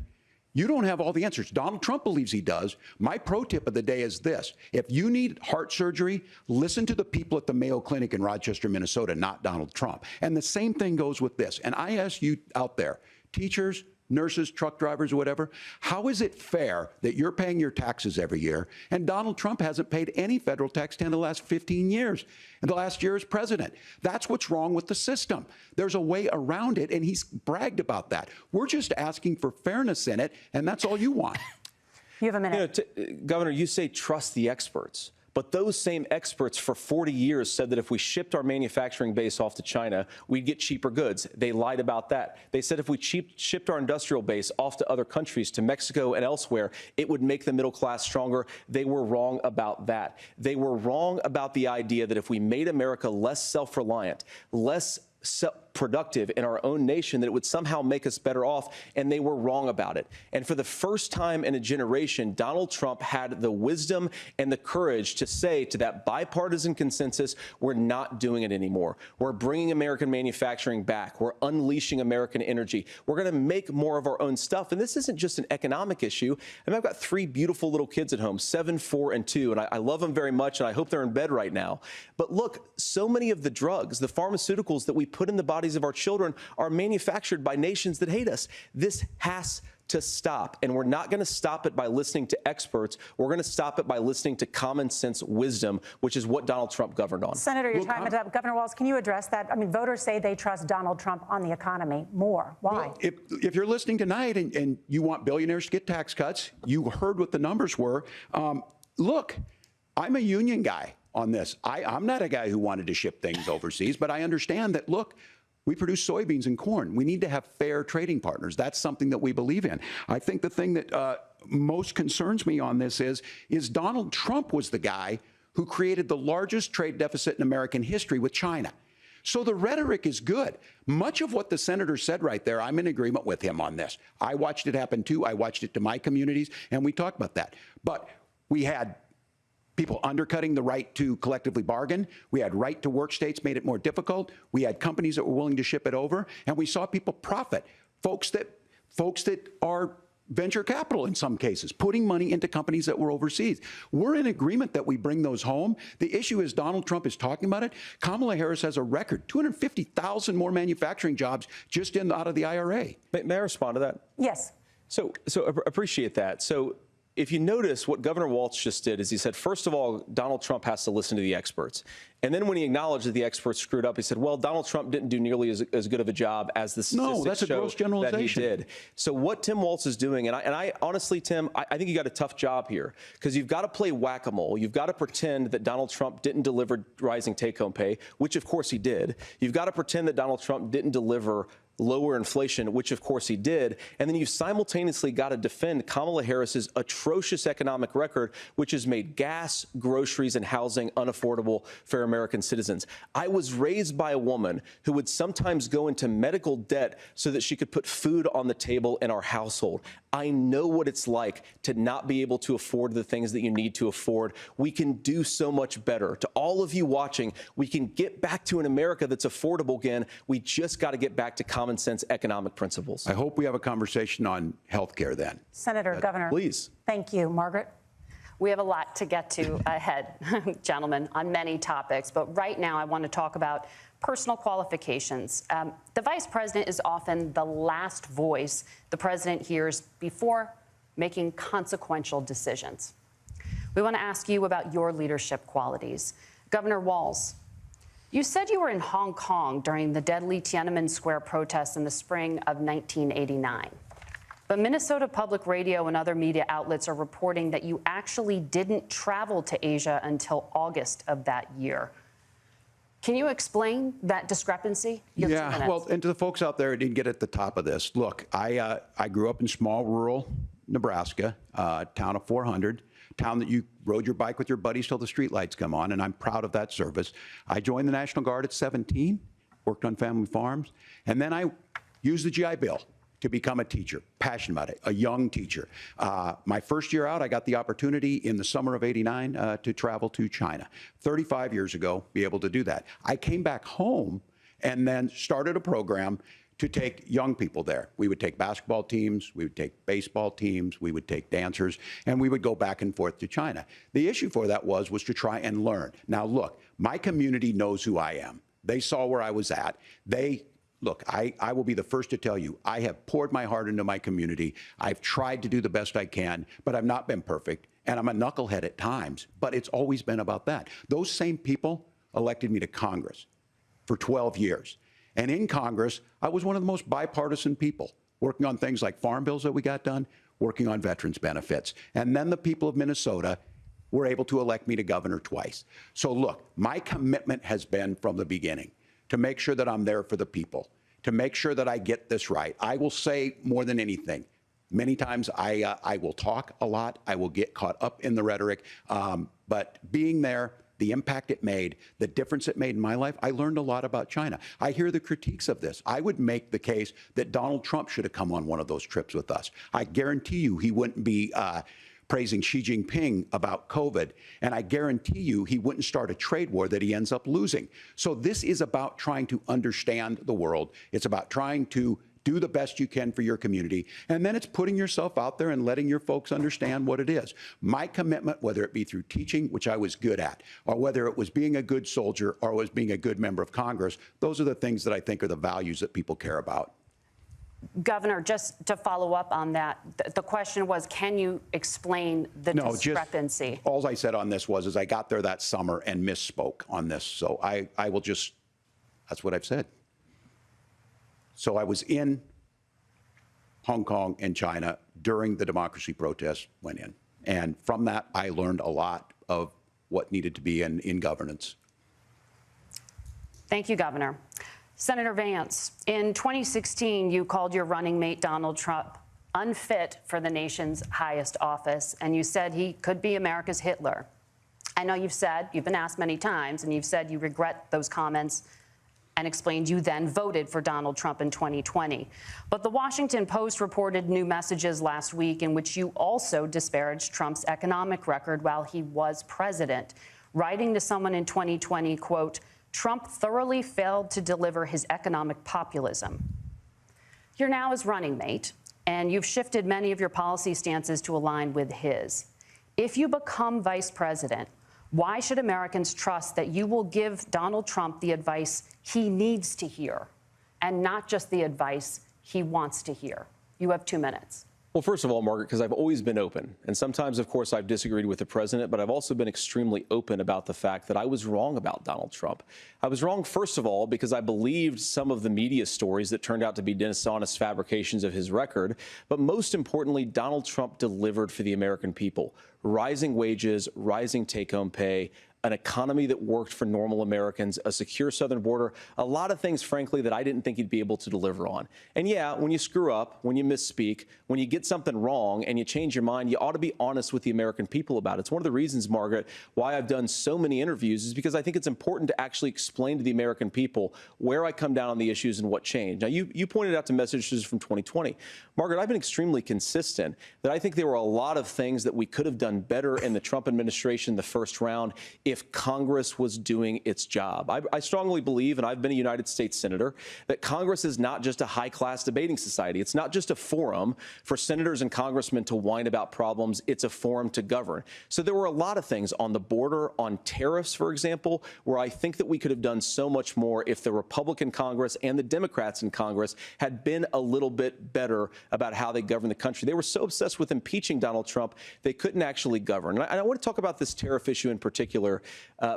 You don't have all the answers. Donald Trump believes he does. My pro tip of the day is this. If you need heart surgery, listen to the people at the Mayo Clinic in Rochester, Minnesota, not Donald Trump. And the same thing goes with this. And I ask you out there, teachers, nurses, truck drivers, or whatever, how is it fair that you're paying your taxes every year and Donald Trump hasn't paid any federal tax in the last 15 years, and the last year as president? That's what's wrong with the system. There's a way around it, and he's bragged about that. We're just asking for fairness in it, and that's all you want. You have a minute. Governor, you say trust the experts. But those same experts for 40 years said that if we shipped our manufacturing base off to China, we'd get cheaper goods. They lied about that. They said if we shipped our industrial base off to other countries, to Mexico and elsewhere, it would make the middle class stronger. They were wrong about that. They were wrong about the idea that if we made America less self-reliant, less productive in our own nation, that it would somehow make us better off, and they were wrong about it. And for the first time in a generation, Donald Trump had the wisdom and the courage to say to that bipartisan consensus, we're not doing it anymore. We're bringing American manufacturing back. We're unleashing American energy. We're going to make more of our own stuff. And this isn't just an economic issue. I mean, I've got 3 beautiful little kids at home, 7, 4, and 2, and I love them very much, and I hope they're in bed right now. But look, so many of the drugs, the pharmaceuticals that we put in the bodies of our children are manufactured by nations that hate us. This has to stop, and we're not going to stop it by listening to experts. We're going to stop it by listening to common sense wisdom, which is what Donald Trump governed on. Senator, your time is up. Governor Walz, can you address that? I mean, voters say they trust Donald Trump on the economy more. Why? Well, if you're listening tonight and you want billionaires to get tax cuts, you heard what the numbers were. Look, I'm a union guy on this. I'm not a guy who wanted to ship things overseas, but I understand that, look, we produce soybeans and corn. We need to have fair trading partners. That's something that we believe in. I think the thing that most concerns me on this is Donald Trump was the guy who created the largest trade deficit in American history with China. So the rhetoric is good. Much of what the senator said right there, I'm in agreement with him on this. I watched it happen too. I watched it to my communities, and we talked about that. But we had people undercutting the right to collectively bargain. We had right to work states made it more difficult. We had companies that were willing to ship it over, and we saw people profit. Folks that are venture capital in some cases, putting money into companies that were overseas. We're in agreement that we bring those home. The issue is Donald Trump is talking about it. Kamala Harris has a record, 250,000 more manufacturing jobs just out of the IRA. May I respond to that? Yes. So appreciate that. So if you notice, what Governor Walz just did is he said, first of all, Donald Trump has to listen to the experts. And then when he acknowledged that the experts screwed up, he said, well, Donald Trump didn't do nearly as good of a job as the statistics show that he did. So what Tim Walz is doing, and I honestly, Tim, I think you got a tough job here, because you've got to play whack-a-mole. You've got to pretend that Donald Trump didn't deliver rising take-home pay, which of course he did. You've got to pretend that Donald Trump didn't deliver lower inflation, which of course he did. And then you simultaneously got to defend Kamala Harris's atrocious economic record, which has made gas, groceries, and housing unaffordable for American citizens. I was raised by a woman who would sometimes go into medical debt so that she could put food on the table in our household. I know what it's like to not be able to afford the things that you need to afford. We can do so much better. To all of you watching, we can get back to an America that's affordable again. We just got to get back to common sense economic principles. I hope we have a conversation on health care then. Senator, Governor. Please. Thank you. Margaret? We have a lot to get to ahead, gentlemen, on many topics. But right now, I want to talk about personal qualifications. The vice president is often the last voice the president hears before making consequential decisions. We want to ask you about your leadership qualities. Governor Walz, you said you were in Hong Kong during the deadly Tiananmen Square protests in the spring of 1989. But Minnesota Public Radio and other media outlets are reporting that you actually didn't travel to Asia until August of that year. Can you explain that discrepancy? Yeah, well, and to the folks out there who didn't get at the top of this, look, I grew up in small rural Nebraska, town of 400, town that you rode your bike with your buddies till the streetlights come on, and I'm proud of that service. I joined the National Guard at 17, worked on family farms, and then I used the GI Bill to become a teacher, passionate about it, a young teacher. My first year out, I got the opportunity in the summer of '89 to travel to China. 35 years ago, be able to do that. I came back home and then started a program to take young people there. We would take basketball teams, we would take baseball teams, we would take dancers, and we would go back and forth to China. The issue for that was to try and learn. Now, look, my community knows who I am. They saw where I was at. Look, I will be the first to tell you, I have poured my heart into my community. I've tried to do the best I can, but I've not been perfect. And I'm a knucklehead at times, but it's always been about that. Those same people elected me to Congress for 12 years. And in Congress, I was one of the most bipartisan people, working on things like farm bills that we got done, working on veterans benefits. And then the people of Minnesota were able to elect me to governor twice. So look, my commitment has been from the beginning to make sure that I'm there for the people, to make sure that I get this right. I will say more than anything, many times I will talk a lot. I will get caught up in the rhetoric. But being there, the impact it made, the difference it made in my life, I learned a lot about China. I hear the critiques of this. I would make the case that Donald Trump should have come on one of those trips with us. I guarantee you he wouldn't be praising Xi Jinping about COVID, and I guarantee you he wouldn't start a trade war that he ends up losing. So this is about trying to understand the world. It's about trying to do the best you can for your community. And then it's putting yourself out there and letting your folks understand what it is. My commitment, whether it be through teaching, which I was good at, or whether it was being a good soldier or was being a good member of Congress, those are the things that I think are the values that people care about. Governor, just to follow up on that, the question was, can you explain the discrepancy? All I said on this was I got there that summer and misspoke on this. So I will just, that's what I've said. So I was in Hong Kong and China during the democracy protests went in. And from that, I learned a lot of what needed to be in governance. Thank you, Governor. Senator Vance, in 2016, you called your running mate, Donald Trump, unfit for the nation's highest office, and you said he could be America's Hitler. I know you've been asked many times, and you've said you regret those comments and explained you then voted for Donald Trump in 2020. But the Washington Post reported new messages last week in which you also disparaged Trump's economic record while he was president, writing to someone in 2020, quote, Trump thoroughly failed to deliver his economic populism. You're now his running mate, and you've shifted many of your policy stances to align with his. If you become vice president, why should Americans trust that you will give Donald Trump the advice he needs to hear and not just the advice he wants to hear? You have 2 minutes. Well, first of all, Margaret, because I've always been open. And sometimes, of course, I've disagreed with the president, but I've also been extremely open about the fact that I was wrong about Donald Trump. I was wrong, first of all, because I believed some of the media stories that turned out to be dishonest fabrications of his record. But most importantly, Donald Trump delivered for the American people. Rising wages, rising take-home pay, an economy that worked for normal Americans, a secure southern border, a lot of things, frankly, that I didn't think he'd be able to deliver on. And yeah, when you screw up, when you misspeak, when you get something wrong and you change your mind, you ought to be honest with the American people about it. It's one of the reasons, Margaret, why I've done so many interviews is because I think it's important to actually explain to the American people where I come down on the issues and what changed. Now, you pointed out to messages from 2020. Margaret, I've been extremely consistent that I think there were a lot of things that we could have done better in the Trump administration the first round if Congress was doing its job. I strongly believe, and I've been a United States Senator, that Congress is not just a high-class debating society. It's not just a forum for senators and congressmen to whine about problems. It's a forum to govern. So there were a lot of things on the border, on tariffs, for example, where I think that we could have done so much more if the Republican Congress and the Democrats in Congress had been a little bit better about how they govern the country. They were so obsessed with impeaching Donald Trump, they couldn't actually govern. And I want to talk about this tariff issue in particular,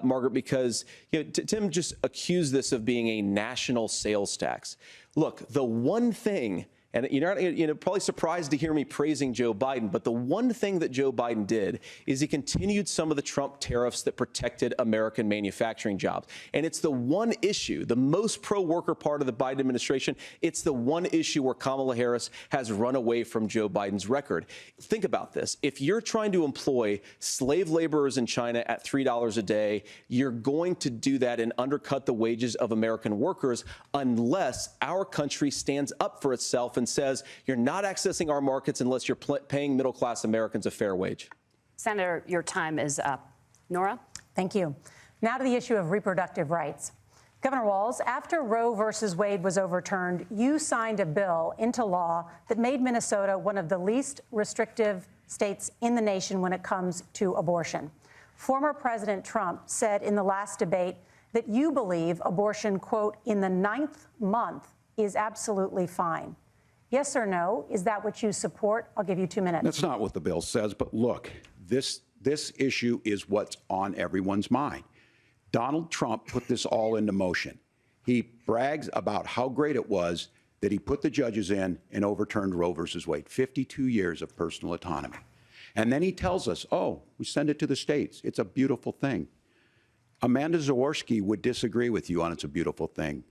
Margaret, because Tim just accused this of being a national sales tax. Look, the one thing, and you're probably surprised to hear me praising Joe Biden, but the one thing that Joe Biden did is he continued some of the Trump tariffs that protected American manufacturing jobs. And it's the one issue, the most pro-worker part of the Biden administration, it's the one issue where Kamala Harris has run away from Joe Biden's record. Think about this. If you're trying to employ slave laborers in China at $3 a day, you're going to do that and undercut the wages of American workers unless our country stands up for itself and says you're not accessing our markets unless you're paying middle-class Americans a fair wage. Senator, your time is up. Nora? Thank you. Now to the issue of reproductive rights. Governor Walz, after Roe versus Wade was overturned, you signed a bill into law that made Minnesota one of the least restrictive states in the nation when it comes to abortion. Former President Trump said in the last debate that you believe abortion, quote, in the 9th month is absolutely fine. Yes or no? Is that what you support? I'll give you 2 minutes. That's not what the bill says, but look, this issue is what's on everyone's mind. Donald Trump put this all into motion. He brags about how great it was that he put the judges in and overturned Roe versus Wade, 52 years of personal autonomy. And then he tells us, oh, we send it to the states. It's a beautiful thing. Amanda Zaworski would disagree with you on it's a beautiful thing.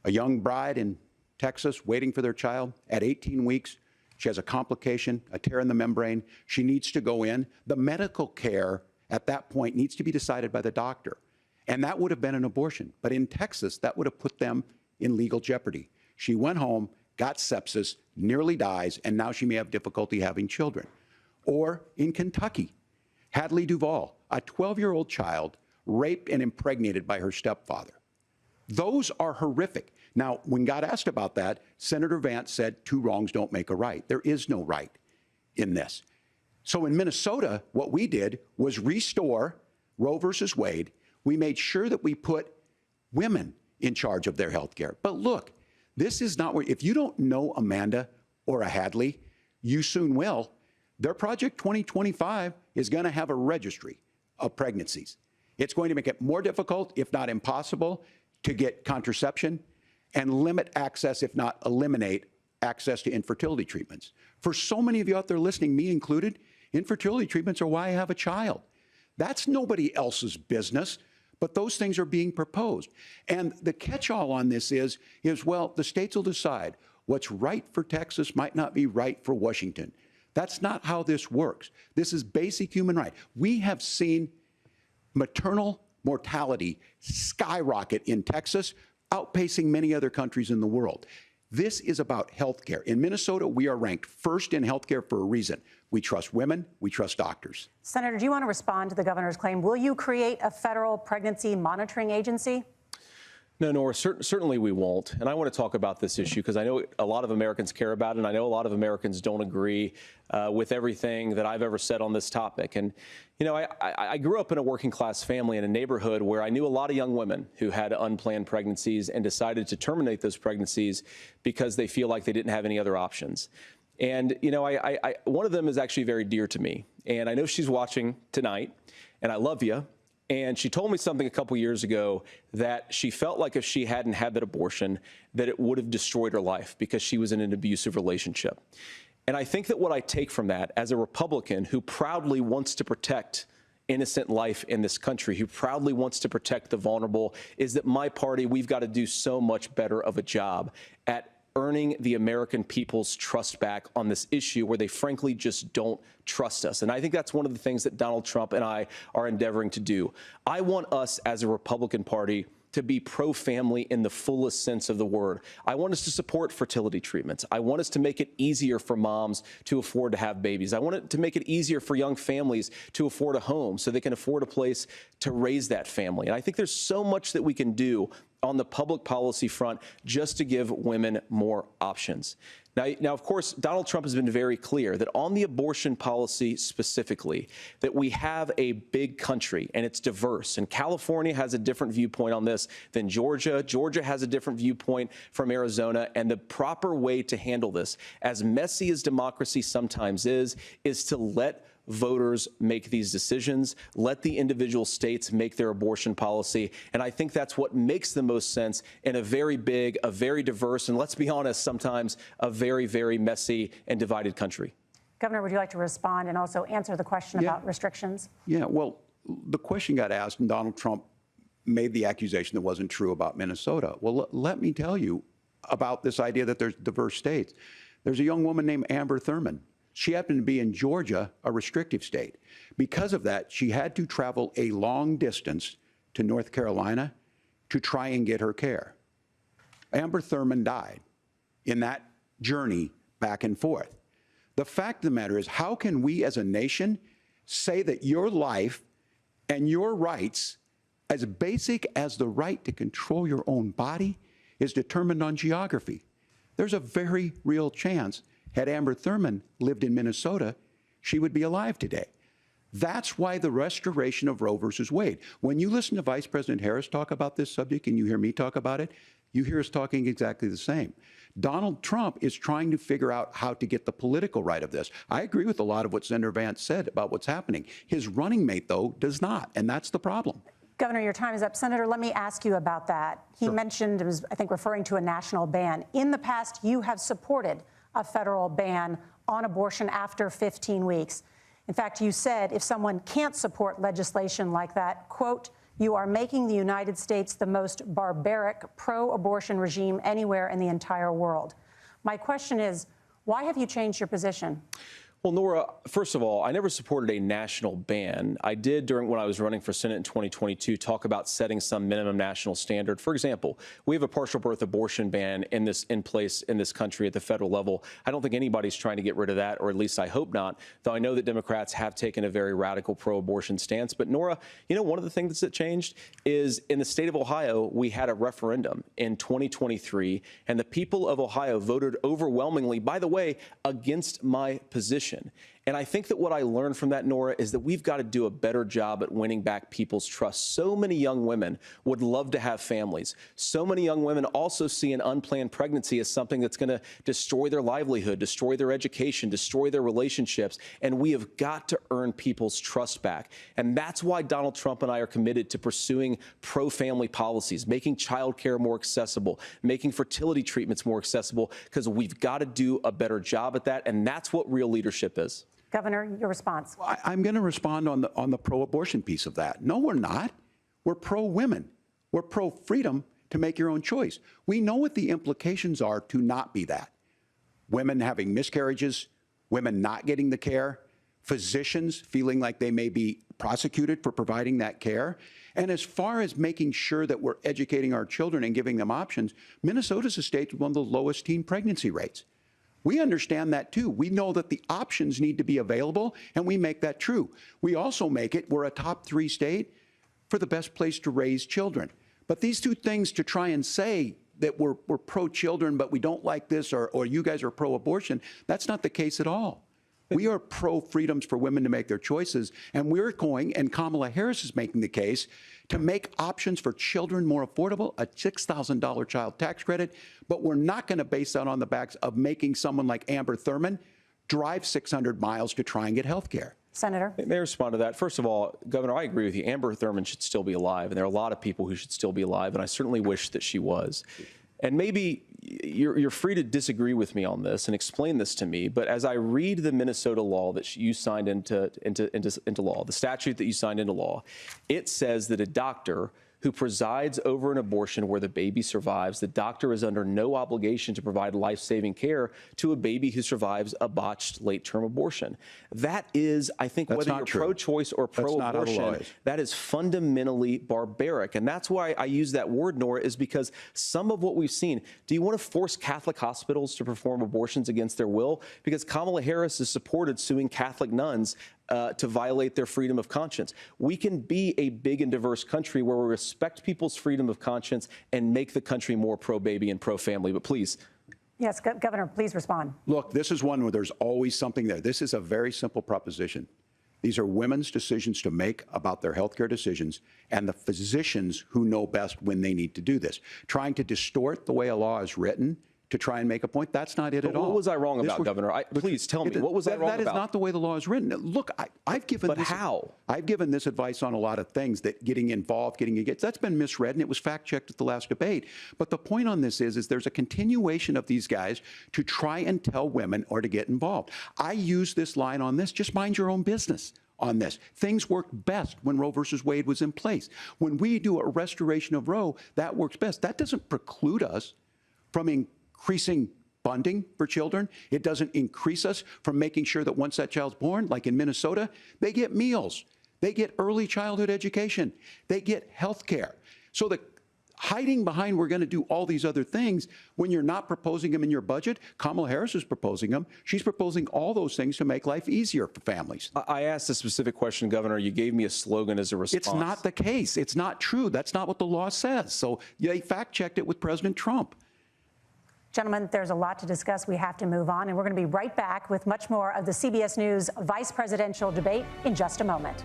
A young bride in Texas waiting for their child at 18 weeks. She has a complication, a tear in the membrane. She needs to go in. The medical care at that point needs to be decided by the doctor. And that would have been an abortion. But in Texas, that would have put them in legal jeopardy. She went home, got sepsis, nearly dies, and now she may have difficulty having children. Or in Kentucky, Hadley Duvall, a 12-year-old child raped and impregnated by her stepfather. Those are horrific. Now, when God asked about that, Senator Vance said 2 wrongs don't make a right. There is no right in this. So in Minnesota, what we did was restore Roe versus Wade. We made sure that we put women in charge of their health care. But look, this is not where, if you don't know Amanda or a Hadley, you soon will. Their Project 2025 is going to have a registry of pregnancies. It's going to make it more difficult, if not impossible, to get contraception and limit access, if not eliminate access to infertility treatments. For so many of you out there listening, me included, infertility treatments are why I have a child. That's nobody else's business, but those things are being proposed. And the catch-all on this is, well, the states will decide what's right for Texas might not be right for Washington. That's not how this works. This is basic human right. We have seen maternal mortality skyrocket in Texas, outpacing many other countries in the world. This is about health care. In Minnesota, we are ranked first in health care for a reason. We trust women, we trust doctors. Senator, do you want to respond to the governor's claim? Will you create a federal pregnancy monitoring agency? No, Nora, certainly we won't. And I want to talk about this issue because I know a lot of Americans care about it, and I know a lot of Americans don't agree with everything that I've ever said on this topic. And, you know, I grew up in a working class family in a neighborhood where I knew a lot of young women who had unplanned pregnancies and decided to terminate those pregnancies because they feel like they didn't have any other options. And, you know, one of them is actually very dear to me. And I know she's watching tonight, and I love you. And she told me something a couple years ago that she felt like if she hadn't had that abortion, that it would have destroyed her life because she was in an abusive relationship. And I think that what I take from that as a Republican who proudly wants to protect innocent life in this country, who proudly wants to protect the vulnerable, is that my party, we've got to do so much better of a job at earning the American people's trust back on this issue where they frankly just don't trust us. And I think that's one of the things that Donald Trump and I are endeavoring to do. I want us as a Republican Party to be pro-family in the fullest sense of the word. I want us to support fertility treatments. I want us to make it easier for moms to afford to have babies. I want it to make it easier for young families to afford a home so they can afford a place to raise that family. And I think there's so much that we can do on the public policy front just to give women more options. Now, of course, Donald Trump has been very clear that on the abortion policy specifically, that we have a big country and it's diverse. And California has a different viewpoint on this than Georgia. Georgia has a different viewpoint from Arizona. And the proper way to handle this, as messy as democracy sometimes is to let voters make these decisions, let the individual states make their abortion policy. And I think that's what makes the most sense in a very big, a very diverse, and let's be honest, sometimes a very, very messy and divided country. Governor, would you like to respond and also answer the question about restrictions? Yeah, well, the question got asked and Donald Trump made the accusation that wasn't true about Minnesota. Well, let me tell you about this idea that there's diverse states. There's a young woman named Amber Thurman. She happened to be in Georgia, a restrictive state. Because of that, she had to travel a long distance to North Carolina to try and get her care. Amber Thurman died in that journey back and forth. The fact of the matter is, how can we as a nation say that your life and your rights as basic as the right to control your own body is determined on geography. There's a very real chance, had Amber Thurman lived in Minnesota, she would be alive today. That's why the restoration of Roe versus Wade. When you listen to Vice President Harris talk about this subject and you hear me talk about it, you hear us talking exactly the same. Donald Trump is trying to figure out how to get the political right of this. I agree with a lot of what Senator Vance said about what's happening. His running mate, though, does not, and that's the problem. Governor, your time is up. Senator, let me ask you about that. He mentioned, it was, I think, referring to a national ban. In the past, you have supported a federal ban on abortion after 15 weeks. In fact, you said if someone can't support legislation like that, quote, you are making the United States the most barbaric pro-abortion regime anywhere in the entire world. My question is, why have you changed your position? Well, Nora, first of all, I never supported a national ban. I did, when I was running for Senate in 2022, talk about setting some minimum national standard. For example, we have a partial birth abortion ban in place in this country at the federal level. I don't think anybody's trying to get rid of that, or at least I hope not, though I know that Democrats have taken a very radical pro-abortion stance. But Nora, you know, one of the things that changed is in the state of Ohio, we had a referendum in 2023, and the people of Ohio voted overwhelmingly, by the way, against my position. And I think that what I learned from that, Nora, is that we've got to do a better job at winning back people's trust. So many young women would love to have families. So many young women also see an unplanned pregnancy as something that's going to destroy their livelihood, destroy their education, destroy their relationships. And we have got to earn people's trust back. And that's why Donald Trump and I are committed to pursuing pro-family policies, making childcare more accessible, making fertility treatments more accessible, because we've got to do a better job at that. And that's what real leadership is. Governor, your response. Well, I'm going to respond on the pro-abortion piece of that. No, we're not. We're pro-women. We're pro-freedom to make your own choice. We know what the implications are to not be that. Women having miscarriages, women not getting the care, physicians feeling like they may be prosecuted for providing that care. And as far as making sure that we're educating our children and giving them options, Minnesota's a state with one of the lowest teen pregnancy rates. We understand that, too. We know that the options need to be available, and we make that true. We also make it, we're a top 3 state for the best place to raise children. But these two things, to try and say that we're pro-children, but we don't like this, or you guys are pro-abortion, that's not the case at all. We are pro-freedoms for women to make their choices, and we're going, and Kamala Harris is making the case, to make options for children more affordable, a $6,000 child tax credit, but we're not going to base that on the backs of making someone like Amber Thurman drive 600 miles to try and get health care. Senator. May I respond to that? First of all, Governor, I agree with you. Amber Thurman should still be alive, and there are a lot of people who should still be alive, and I certainly wish that she was. And maybe you're free to disagree with me on this and explain this to me, but as I read the Minnesota law that you signed into law, the statute that you signed into law, it says that a doctor who presides over an abortion where the baby survives, the doctor is under no obligation to provide life-saving care to a baby who survives a botched late-term abortion. That is, I think, whether you're pro-choice or pro-abortion, that is fundamentally barbaric. And that's why I use that word, Nora, is because some of what we've seen, do you want to force Catholic hospitals to perform abortions against their will? Because Kamala Harris has supported suing Catholic nuns to violate their freedom of conscience. We can be a big and diverse country where we respect people's freedom of conscience and make the country more pro-baby and pro-family. But please. Yes, Governor, please respond. Look, this is one where there's always something there. This is a very simple proposition. These are women's decisions to make about their health care decisions, and the physicians who know best when they need to do this. Trying to distort the way a law is written to try and make a point, that's not it at all. What was I wrong about, Governor? Please tell me, what was I wrong about? That is not the way the law is written. Look, I've given this... But how? I've given this advice on a lot of things, that getting involved, getting engaged, that's been misread, and it was fact-checked at the last debate. But the point on this is there's a continuation of these guys to try and tell women or to get involved. I use this line on this, just mind your own business on this. Things worked best when Roe versus Wade was in place. When we do a restoration of Roe, that works best. That doesn't preclude us from increasing funding for children. It doesn't increase us from making sure that once that child's born, like in Minnesota, they get meals, they get early childhood education, they get health care. So hiding behind we're going to do all these other things when you're not proposing them in your budget. Kamala Harris is proposing them. She's proposing all those things to make life easier for families. I asked a specific question, Governor. You gave me a slogan as a response. It's not the case. It's not true. That's not what the law says. So they fact-checked it with President Trump. Gentlemen, there's a lot to discuss. We have to move on, and we're going to be right back with much more of the CBS News vice presidential debate in just a moment.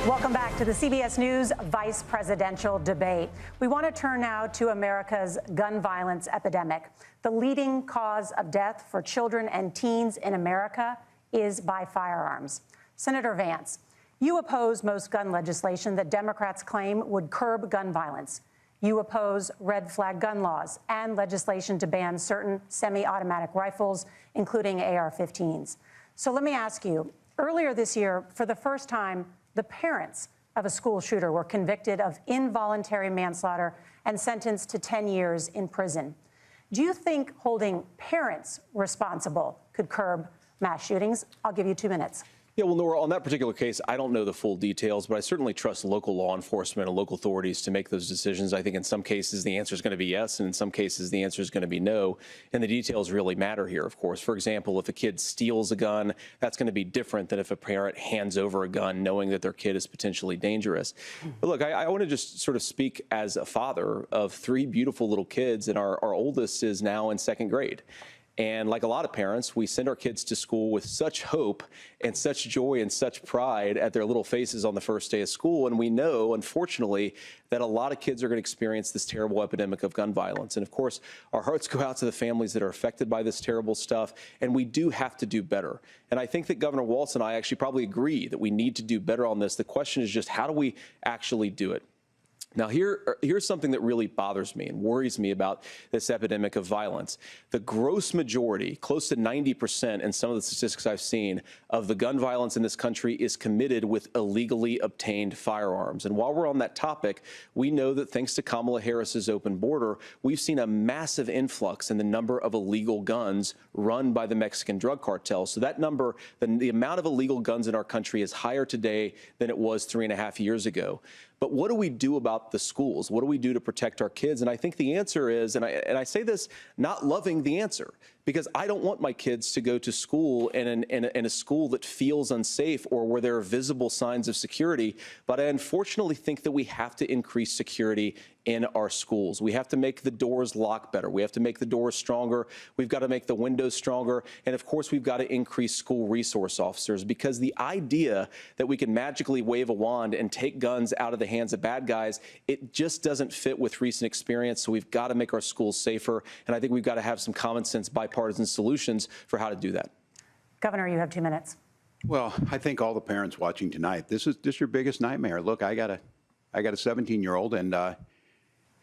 Welcome back to the CBS News vice presidential debate. We want to turn now to America's gun violence epidemic. The leading cause of death for children and teens in America is by firearms. Senator Vance, you oppose most gun legislation that Democrats claim would curb gun violence. You oppose red flag gun laws and legislation to ban certain semi-automatic rifles, including AR-15s. So let me ask you, earlier this year, for the first time, the parents of a school shooter were convicted of involuntary manslaughter and sentenced to 10 years in prison. Do you think holding parents responsible could curb mass shootings? I'll give you 2 minutes. Yeah, well, Nora, on that particular case, I don't know the full details, but I certainly trust local law enforcement and local authorities to make those decisions. I think in some cases the answer is going to be yes, and in some cases the answer is going to be no. And the details really matter here, of course. For example, if a kid steals a gun, that's going to be different than if a parent hands over a gun knowing that their kid is potentially dangerous. But look, I want to just sort of speak as a father of 3 beautiful little kids, and our oldest is now in 2nd grade. And like a lot of parents, we send our kids to school with such hope and such joy and such pride at their little faces on the first day of school. And we know, unfortunately, that a lot of kids are going to experience this terrible epidemic of gun violence. And of course, our hearts go out to the families that are affected by this terrible stuff. And we do have to do better. And I think that Governor Walz and I actually probably agree that we need to do better on this. The question is just, how do we actually do it? Now, here's something that really bothers me and worries me about this epidemic of violence. The gross majority, close to 90% in some of the statistics I've seen, of the gun violence in this country is committed with illegally obtained firearms. And while we're on that topic, we know that thanks to Kamala Harris's open border, we've seen a massive influx in the number of illegal guns run by the Mexican drug cartels. So that number, the amount of illegal guns in our country is higher today than it was 3.5 years ago. But what do we do about the schools? What do we do to protect our kids? And I think the answer is, and I say this not loving the answer, because I don't want my kids to go to school in a school that feels unsafe or where there are visible signs of security. But I unfortunately think that we have to increase security in our schools. We have to make the doors lock better. We have to make the doors stronger. We've got to make the windows stronger. And of course, we've got to increase school resource officers, because the idea that we can magically wave a wand and take guns out of the hands of bad guys, it just doesn't fit with recent experience. So we've got to make our schools safer. And I think we've got to have some common sense bipartisan solutions for how to do that. Governor, you have 2 minutes. Well, I think all the parents watching tonight, this is your biggest nightmare. Look, I got a 17-year-old,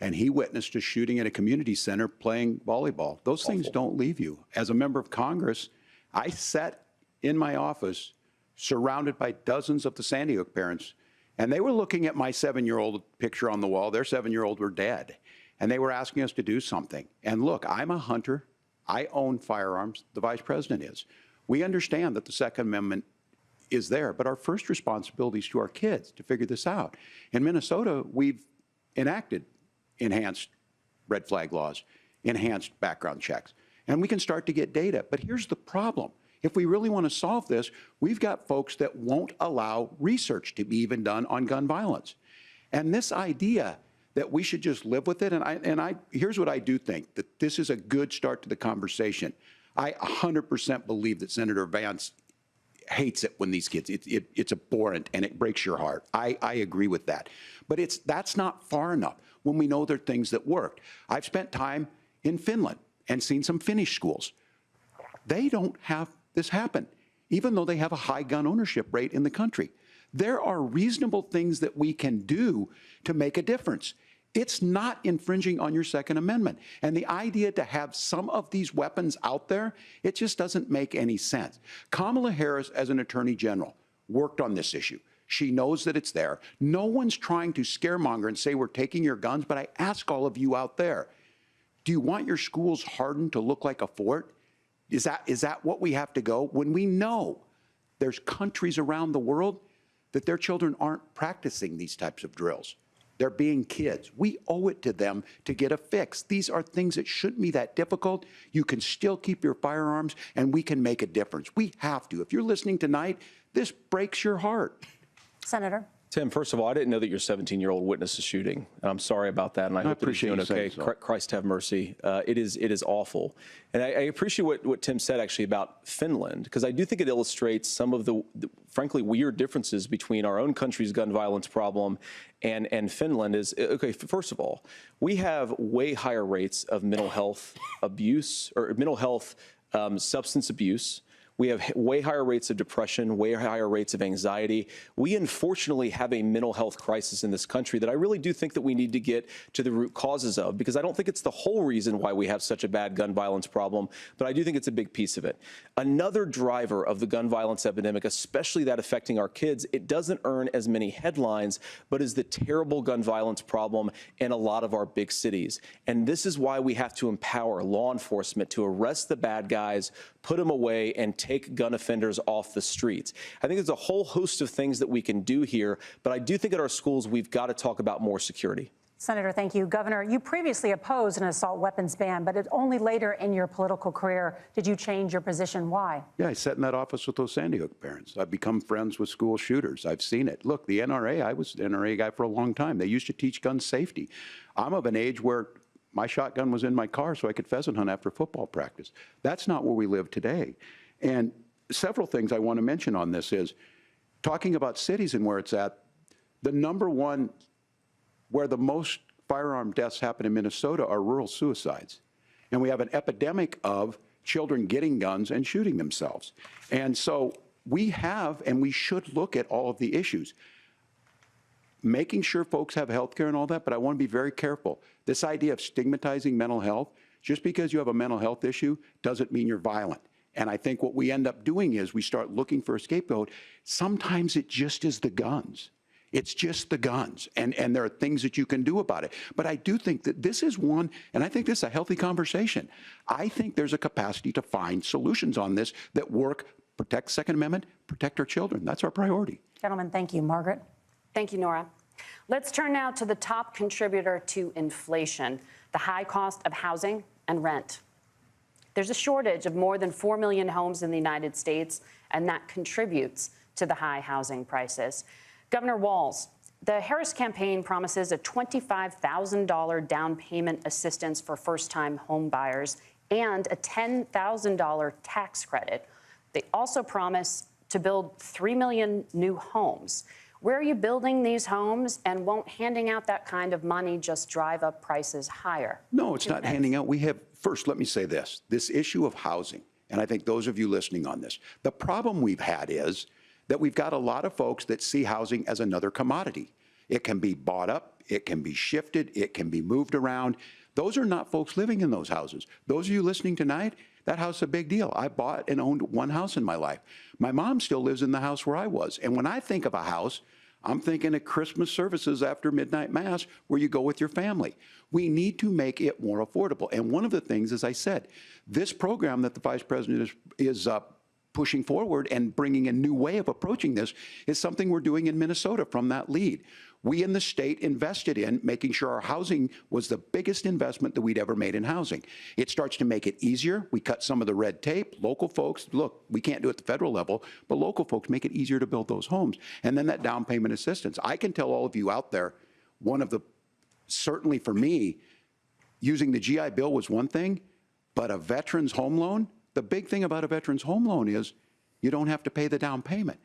and he witnessed a shooting at a community center playing volleyball. Those things don't leave you. As a member of Congress, I sat in my office surrounded by dozens of the Sandy Hook parents, and they were looking at my 7-year-old picture on the wall. Their 7-year-old were dead, and they were asking us to do something. And look, I'm a hunter. I own firearms. The vice president is. We understand that the Second Amendment is there, but our first responsibility is to our kids to figure this out. In Minnesota, we've enacted enhanced red flag laws, enhanced background checks, and we can start to get data. But here's the problem. If we really want to solve this, we've got folks that won't allow research to be even done on gun violence. And this idea that we should just live with it, and here's what I do think, that this is a good start to the conversation. I 100% believe that Senator Vance hates it when these kids, it's abhorrent and it breaks your heart. I agree with that. But that's not far enough when we know there are things that worked. I've spent time in Finland and seen some Finnish schools. They don't have this happen, even though they have a high gun ownership rate in the country. There are reasonable things that we can do to make a difference. It's not infringing on your Second Amendment. And the idea to have some of these weapons out there, it just doesn't make any sense. Kamala Harris, as an attorney general, worked on this issue. She knows that it's there. No one's trying to scaremonger and say we're taking your guns, but I ask all of you out there, do you want your schools hardened to look like a fort? Is that what we have to go? When we know there's countries around the world that their children aren't practicing these types of drills. They're being kids. We owe it to them to get a fix. These are things that shouldn't be that difficult. You can still keep your firearms, and we can make a difference. We have to. If you're listening tonight, this breaks your heart. Senator. Tim, first of all, I didn't know that your 17-year-old witnessed a shooting. I'm sorry about that, and I hope that he's doing okay. So. Christ have mercy. It is awful. And I appreciate what Tim said, actually, about Finland, because I do think it illustrates some of the frankly, weird differences between our own country's gun violence problem and Finland. Is, okay, first of all, we have way higher rates of mental health abuse, or mental health substance abuse. We have way higher rates of depression, way higher rates of anxiety. We unfortunately have a mental health crisis in this country that I really do think that we need to get to the root causes of, because I don't think it's the whole reason why we have such a bad gun violence problem, but I do think it's a big piece of it. Another driver of the gun violence epidemic, especially that affecting our kids, it doesn't earn as many headlines, but is the terrible gun violence problem in a lot of our big cities. And this is why we have to empower law enforcement to arrest the bad guys, put them away, and take gun offenders off the streets. I think there's a whole host of things that we can do here, but I do think at our schools we've got to talk about more security. Senator, thank you. Governor, you previously opposed an assault weapons ban, but only later in your political career did you change your position. Why? Yeah, I sat in that office with those Sandy Hook parents. I've become friends with school shooters. I've seen it. Look, the NRA, I was the NRA guy for a long time. They used to teach gun safety. I'm of an age where my shotgun was in my car so I could pheasant hunt after football practice. That's not where we live today. And several things I want to mention on this is talking about cities and where it's at. The number one where the most firearm deaths happen in Minnesota are rural suicides. And we have an epidemic of children getting guns and shooting themselves. And so we have, and we should look at all of the issues. Making sure folks have health care and all that, but I want to be very careful. This idea of stigmatizing mental health, just because you have a mental health issue doesn't mean you're violent. And I think what we end up doing is we start looking for a scapegoat. Sometimes it just is the guns. It's just the guns, and there are things that you can do about it. But I do think that this is one, and I think this is a healthy conversation. I think there's a capacity to find solutions on this that work, protect Second Amendment, protect our children. That's our priority. Gentlemen, thank you. Margaret? Thank you, Nora. Let's turn now to the top contributor to inflation, the high cost of housing and rent. There's a shortage of more than 4 million homes in the United States, and that contributes to the high housing prices. Governor Walz, the Harris campaign promises a $25,000 down payment assistance for first-time home buyers and a $10,000 tax credit. They also promise to build 3 million new homes. Where are you building these homes, and won't handing out that kind of money just drive up prices higher? No, it's not handing out. We have, first, let me say this issue of housing, and I think those of you listening on this, the problem we've had is that we've got a lot of folks that see housing as another commodity. It can be bought up, it can be shifted, it can be moved around. Those are not folks living in those houses. Those of you listening tonight, that house is a big deal. I bought and owned one house in my life. My mom still lives in the house where I was. And when I think of a house, I'm thinking of Christmas services after midnight mass where you go with your family. We need to make it more affordable. And one of the things, as I said, this program that the Vice President is pushing forward and bringing a new way of approaching this is something we're doing in Minnesota from that lead. We in the state invested in making sure our housing was the biggest investment that we'd ever made in housing. It starts to make it easier. We cut some of the red tape. Local folks, look, we can't do it at the federal level, but local folks make it easier to build those homes. And then that down payment assistance. I can tell all of you out there, one of the, certainly for me, using the GI Bill was one thing, but a veteran's home loan, the big thing about a veteran's home loan is you don't have to pay the down payment.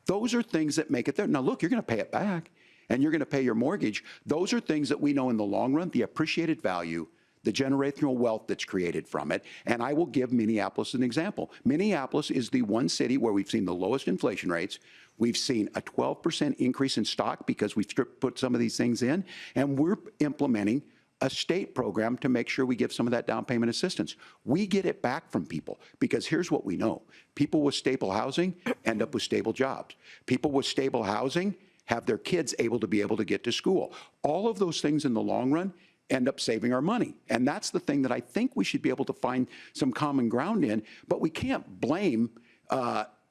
Those are things that make it there. Now, look, you're going to pay it back, and you're going to pay your mortgage. Those are things that we know in the long run, the appreciated value, the generational wealth that's created from it. And I will give Minneapolis an example. Minneapolis is the one city where we've seen the lowest inflation rates. We've seen a 12% increase in stock because we've put some of these things in, and we're implementing a state program to make sure we give some of that down payment assistance. We get it back from people because here's what we know. People with stable housing end up with stable jobs. People with stable housing have their kids able to get to school. All of those things in the long run end up saving our money. And that's the thing that I think we should be able to find some common ground in, but we can't blame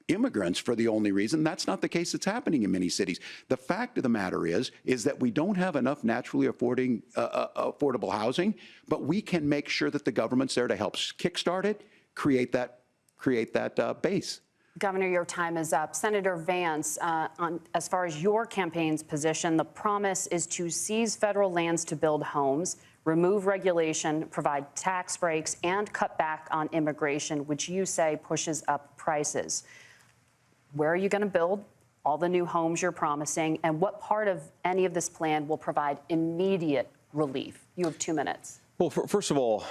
immigrants for the only reason. That's not the case that's happening in many cities. The fact of the matter is that we don't have enough naturally affordable housing, but we can make sure that the government's there to help kickstart it, create that base. Governor, your time is up. Senator Vance, as far as your campaign's position, the promise is to seize federal lands to build homes, remove regulation, provide tax breaks, and cut back on immigration, which you say pushes up prices. Where are you going to build all the new homes you're promising, and what part of any of this plan will provide immediate relief? You have 2 minutes. Well, first of all,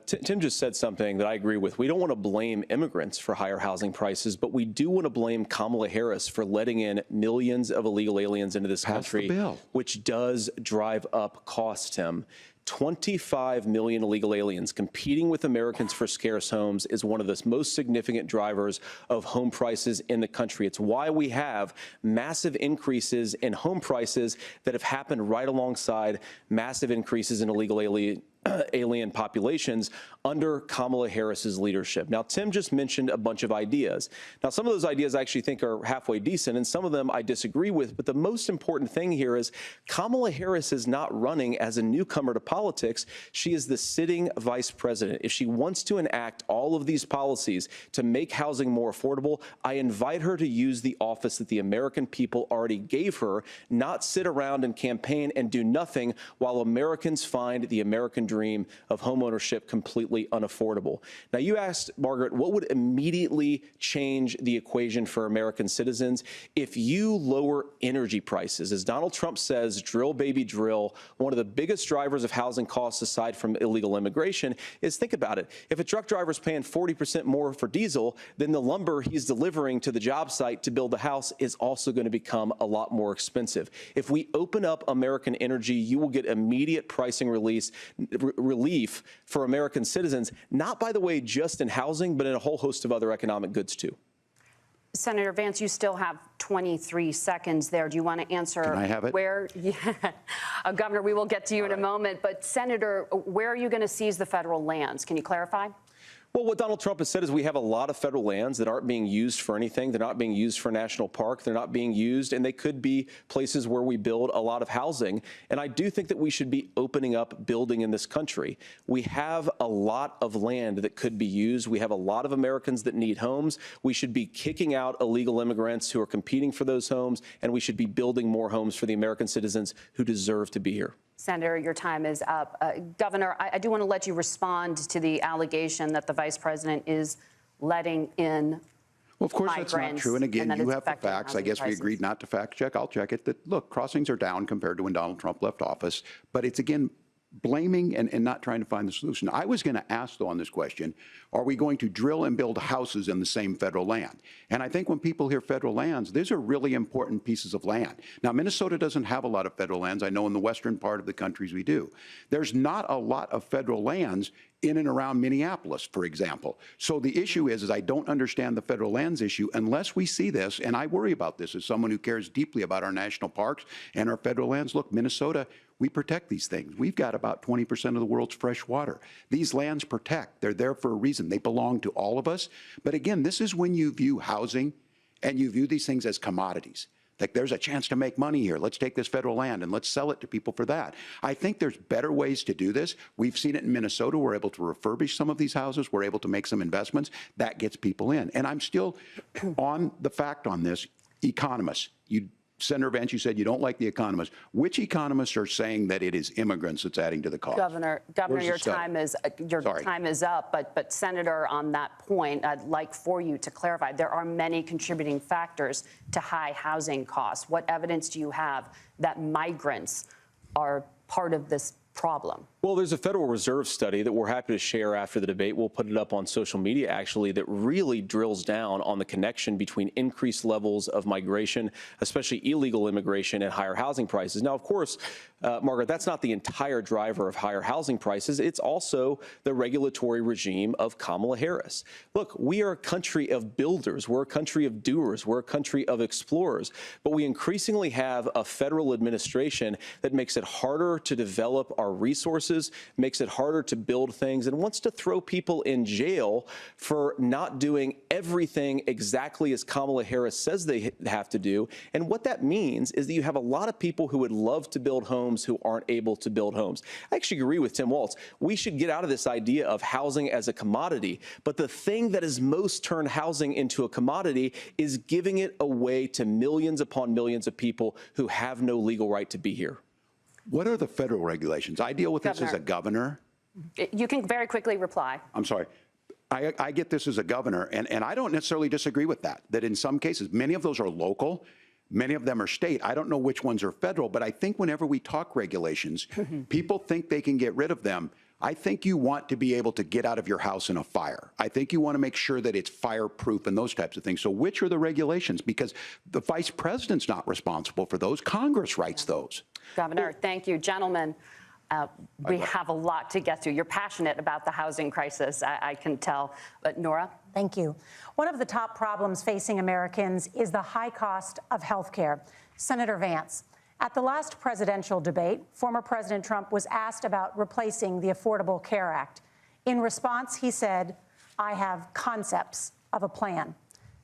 Tim just said something that I agree with. We don't want to blame immigrants for higher housing prices, but we do want to blame Kamala Harris for letting in millions of illegal aliens into this country, which does drive up costs, Tim. 25 million illegal aliens competing with Americans for scarce homes is one of the most significant drivers of home prices in the country. It's why we have massive increases in home prices that have happened right alongside massive increases in illegal alien populations under Kamala Harris's leadership. Now, Tim just mentioned a bunch of ideas. Now, some of those ideas I actually think are halfway decent, and some of them I disagree with. But the most important thing here is Kamala Harris is not running as a newcomer to politics. She is the sitting vice president. If she wants to enact all of these policies to make housing more affordable, I invite her to use the office that the American people already gave her, not sit around and campaign and do nothing while Americans find the American dream of homeownership completely unaffordable. Now, you asked, Margaret, what would immediately change the equation for American citizens if you lower energy prices? As Donald Trump says, drill, baby, drill. One of the biggest drivers of housing costs, aside from illegal immigration, is, think about it, if a truck driver's paying 40% more for diesel, then the lumber he's delivering to the job site to build the house is also going to become a lot more expensive. If we open up American energy, you will get immediate pricing relief for American citizens, not, by the way, just in housing, but in a whole host of other economic goods, too. Senator Vance, you still have 23 seconds there. Do you want to answer? Can I have it? Where, yeah. Governor, we will get to you in a moment. But, Senator, where are you going to seize the federal lands? Can you clarify? Well, what Donald Trump has said is we have a lot of federal lands that aren't being used for anything. They're not being used for a national park. They're not being used, and they could be places where we build a lot of housing. And I do think that we should be opening up building in this country. We have a lot of land that could be used. We have a lot of Americans that need homes. We should be kicking out illegal immigrants who are competing for those homes, and we should be building more homes for the American citizens who deserve to be here. Senator, your time is up. Governor, I do want to let you respond to the allegation that the vice president is letting in. Well, of course, that's not true. And again, you have the facts. I guess we agreed not to fact check. I'll check it. That, look, crossings are down compared to when Donald Trump left office. But it's, again, blaming and not trying to find the solution. I was going to ask, though, on this question, are we going to drill and build houses in the same federal land? And I think when people hear federal lands, these are really important pieces of land. Now, Minnesota doesn't have a lot of federal lands. I know in the western part of the countries we do. There's not a lot of federal lands in and around Minneapolis, for example. So the issue is I don't understand the federal lands issue unless we see this, and I worry about this as someone who cares deeply about our national parks and our federal lands. Look, Minnesota, we protect these things. We've got about 20% of the world's fresh water. These lands protect. They're there for a reason. They belong to all of us. But again, this is when you view housing and you view these things as commodities. Like, there's a chance to make money here. Let's take this federal land and let's sell it to people for that. I think there's better ways to do this. We've seen it in Minnesota. We're able to refurbish some of these houses. We're able to make some investments. That gets people in. And I'm still on the fact on this. Economists, Senator Vance, you said you don't like the economists. Which economists are saying that it is immigrants that's adding to the cost? Governor, your time is up. But Senator, on that point, I'd like for you to clarify. There are many contributing factors to high housing costs. What evidence do you have that migrants are part of this problem? Well, there's a Federal Reserve study that we're happy to share after the debate. We'll put it up on social media, actually, that really drills down on the connection between increased levels of migration, especially illegal immigration, and higher housing prices. Now, of course, Margaret, that's not the entire driver of higher housing prices. It's also the regulatory regime of Kamala Harris. Look, we are a country of builders. We're a country of doers. We're a country of explorers. But we increasingly have a federal administration that makes it harder to develop our our resources, makes it harder to build things, and wants to throw people in jail for not doing everything exactly as Kamala Harris says they have to do. And what that means is that you have a lot of people who would love to build homes who aren't able to build homes. I actually agree with Tim Walz. We should get out of this idea of housing as a commodity. But the thing that has most turned housing into a commodity is giving it away to millions upon millions of people who have no legal right to be here. What are the federal regulations? I deal with this as a governor. You can very quickly reply. I'm sorry. I get this as a governor, and I don't necessarily disagree with that in some cases, many of those are local, many of them are state. I don't know which ones are federal, but I think whenever we talk regulations, people think they can get rid of them. I think you want to be able to get out of your house in a fire. I think you want to make sure that it's fireproof and those types of things. So which are the regulations? Because the vice president's not responsible for those. Congress writes those. Governor, thank you. Gentlemen, we have a lot to get to. You're passionate about the housing crisis, I can tell. But Nora? Thank you. One of the top problems facing Americans is the high cost of health care. Senator Vance, at the last presidential debate, former President Trump was asked about replacing the Affordable Care Act. In response, he said, "I have concepts of a plan."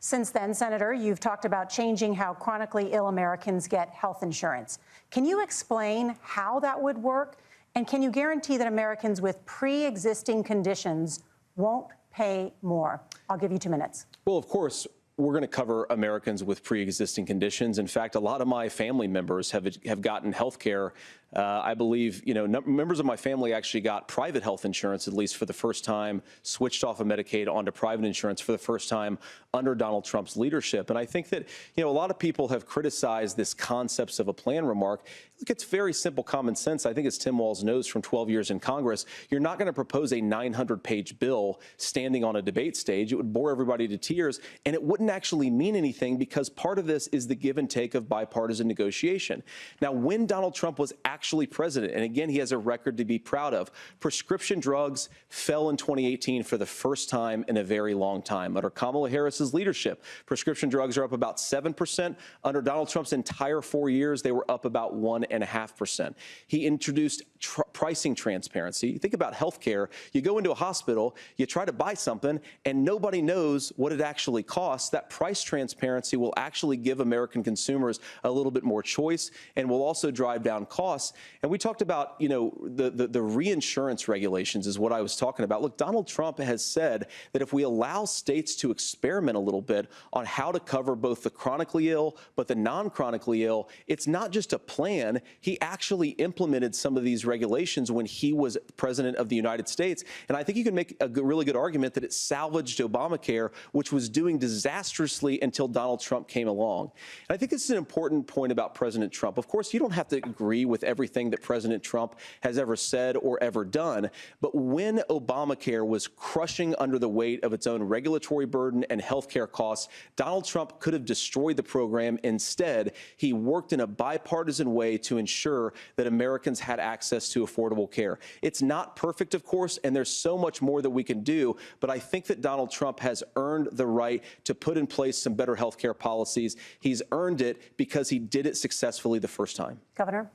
Since then, Senator, you've talked about changing how chronically ill Americans get health insurance. Can you explain how that would work? And can you guarantee that Americans with pre-existing conditions won't pay more? I'll give you 2 minutes. Well, of course, we're going to cover Americans with pre-existing conditions. In fact, a lot of my family members have gotten health care. I believe, members of my family actually got private health insurance, at least for the first time, switched off of Medicaid onto private insurance for the first time under Donald Trump's leadership. And I think that, a lot of people have criticized this concepts of a plan remark. Look, it's very simple common sense. I think as Tim Walz knows from 12 years in Congress, you're not going to propose a 900-page bill standing on a debate stage. It would bore everybody to tears, and it wouldn't actually mean anything because part of this is the give and take of bipartisan negotiation. Now, when Donald Trump was actually president, and again, he has a record to be proud of, prescription drugs fell in 2018 for the first time in a very long time. Under Kamala Harris's leadership, prescription drugs are up about 7%. Under Donald Trump's entire 4 years, they were up about 1.5%. He introduced pricing transparency. Think about healthcare. You go into a hospital, you try to buy something, and nobody knows what it actually costs. That price transparency will actually give American consumers a little bit more choice and will also drive down costs. And we talked about, the reinsurance regulations is what I was talking about. Look, Donald Trump has said that if we allow states to experiment a little bit on how to cover both the chronically ill but the non-chronically ill, it's not just a plan. He actually implemented some of these regulations when he was president of the United States. And I think you can make a really good argument that it salvaged Obamacare, which was doing disastrously until Donald Trump came along. And I think this is an important point about President Trump. Of course, you don't have to agree with everything that President Trump has ever said or ever done. But when Obamacare was crushing under the weight of its own regulatory burden and health care costs, Donald Trump could have destroyed the program. Instead, he worked in a bipartisan way to ensure that Americans had access to affordable care. It's not perfect, of course, and there's so much more that we can do. But I think that Donald Trump has earned the right to put in place some better health care policies. He's earned it because he did it successfully the first time. Governor?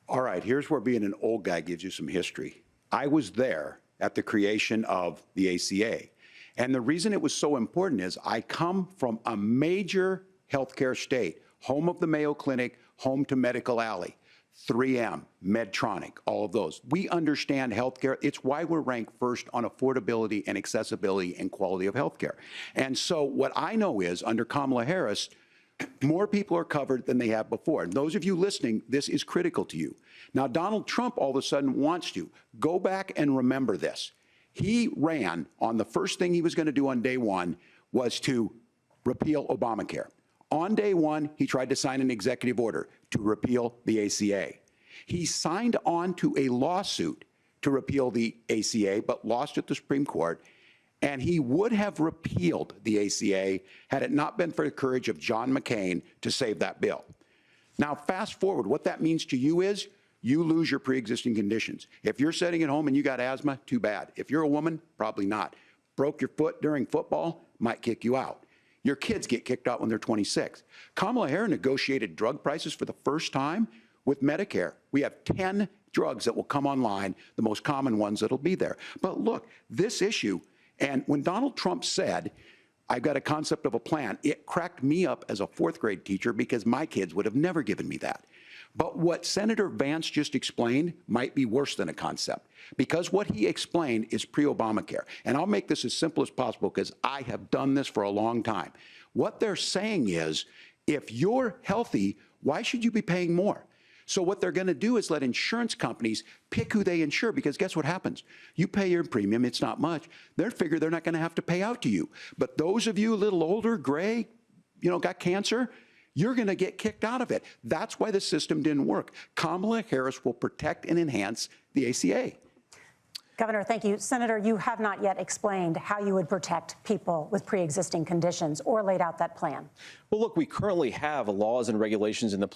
All right, here's where being an old guy gives you some history. I was there at the creation of the ACA. And the reason it was so important is I come from a major healthcare state, home of the Mayo Clinic, home to Medical Alley, 3M, Medtronic, all of those. We understand healthcare. It's why we're ranked first on affordability and accessibility and quality of healthcare. And so what I know is under Kamala Harris, more people are covered than they have before. And those of you listening, this is critical to you. Now, Donald Trump all of a sudden wants to go back and remember this. He ran on the first thing he was going to do on day one was to repeal Obamacare. On day one, he tried to sign an executive order to repeal the ACA. He signed on to a lawsuit to repeal the ACA, but lost at the Supreme Court. And he would have repealed the ACA had it not been for the courage of John McCain to save that bill. Now, fast forward, what that means to you is you lose your pre-existing conditions. If you're sitting at home and you got asthma, too bad. If you're a woman, probably not. Broke your foot during football, might kick you out. Your kids get kicked out when they're 26. Kamala Harris negotiated drug prices for the first time with Medicare. We have 10 drugs that will come online, the most common ones that'll be there. But look, this issue, and when Donald Trump said, I've got a concept of a plan, it cracked me up as a fourth grade teacher because my kids would have never given me that. But what Senator Vance just explained might be worse than a concept, because what he explained is pre-Obamacare. And I'll make this as simple as possible because I have done this for a long time. What they're saying is, if you're healthy, why should you be paying more? So what they're going to do is let insurance companies pick who they insure, because guess what happens? You pay your premium, it's not much. They figure they're not going to have to pay out to you. But those of you a little older, gray, got cancer, you're going to get kicked out of it. That's why the system didn't work. Kamala Harris will protect and enhance the ACA. Governor, thank you. Senator, you have not yet explained how you would protect people with pre-existing conditions or laid out that plan. Well, look, we currently have laws and regulations in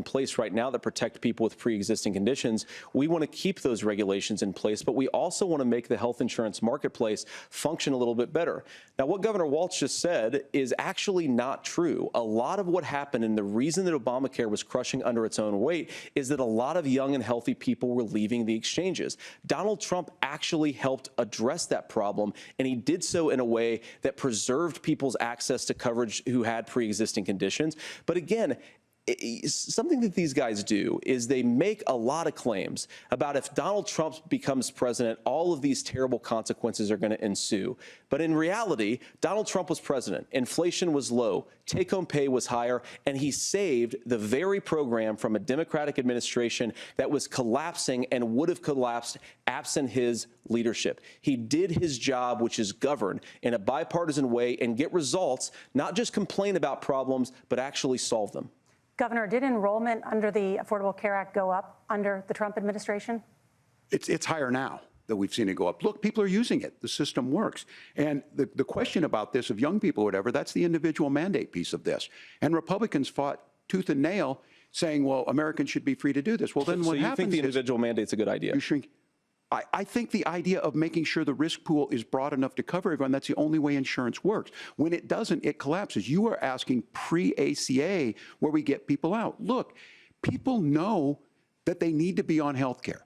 place right now that protect people with pre-existing conditions. We want to keep those regulations in place, but we also want to make the health insurance marketplace function a little bit better. Now, what Governor Walz just said is actually not true. A lot of what happened, and the reason that Obamacare was crushing under its own weight, is that a lot of young and healthy people were leaving the exchanges. Donald Trump actually helped address that problem, and he did so in a way that preserved people's access to coverage who had pre-existing conditions. But again, something that these guys do is they make a lot of claims about if Donald Trump becomes president, all of these terrible consequences are going to ensue. But in reality, Donald Trump was president. Inflation was low. Take-home pay was higher. And he saved the very program from a Democratic administration that was collapsing and would have collapsed absent his leadership. He did his job, which is govern in a bipartisan way and get results, not just complain about problems, but actually solve them. Governor, did enrollment under the Affordable Care Act go up under the Trump administration? It's higher now that we've seen it go up. Look, people are using it. The system works. And the question about this of young people or whatever, that's the individual mandate piece of this. And Republicans fought tooth and nail saying, well, Americans should be free to do this. Well, then what happens is— So you think the individual mandate's a good idea? You shrink. I think the idea of making sure the risk pool is broad enough to cover everyone, that's the only way insurance works. When it doesn't, it collapses. You are asking pre-ACA where we get people out. Look, people know that they need to be on health care.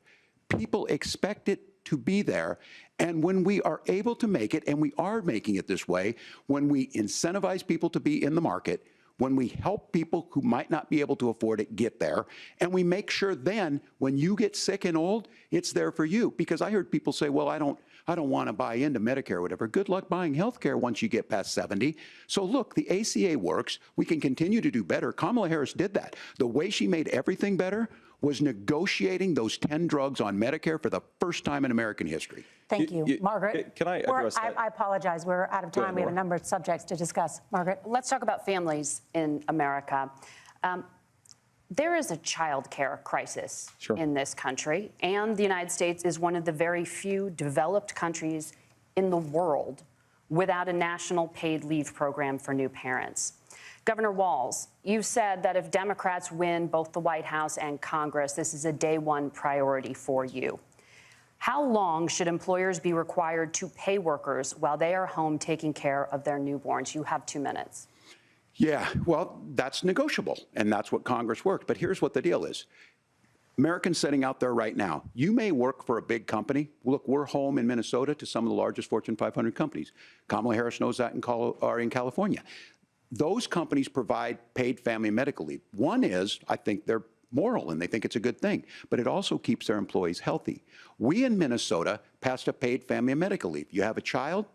People expect it to be there. And when we are able to make it, and we are making it this way, when we incentivize people to be in the market, when we help people who might not be able to afford it get there, and we make sure then when you get sick and old, it's there for you. Because I heard people say, well, I don't want to buy into Medicare or whatever. Good luck buying health care once you get past 70. So look, the ACA works. We can continue to do better. Kamala Harris did that. The way she made everything better was negotiating those 10 drugs on Medicare for the first time in American history. Thank you. Margaret? Can I address that? I apologize. We're out of time. We have a number of subjects to discuss. Margaret? Let's talk about families in America. There is a child care crisis in this country, and the United States is one of the very few developed countries in the world without a national paid leave program for new parents. Governor Walz, you said that if Democrats win both the White House and Congress, this is a day one priority for you. How long should employers be required to pay workers while they are home taking care of their newborns? You have 2 minutes. Yeah, well, that's negotiable, and that's what Congress works. But here's what the deal is. Americans sitting out there right now, you may work for a big company. Look, we're home in Minnesota to some of the largest Fortune 500 companies. Kamala Harris knows that in California. Those companies provide paid family and medical leave. One is, I think they're moral and they think it's a good thing, but it also keeps their employees healthy. We in Minnesota passed a paid family and medical leave. You have a child,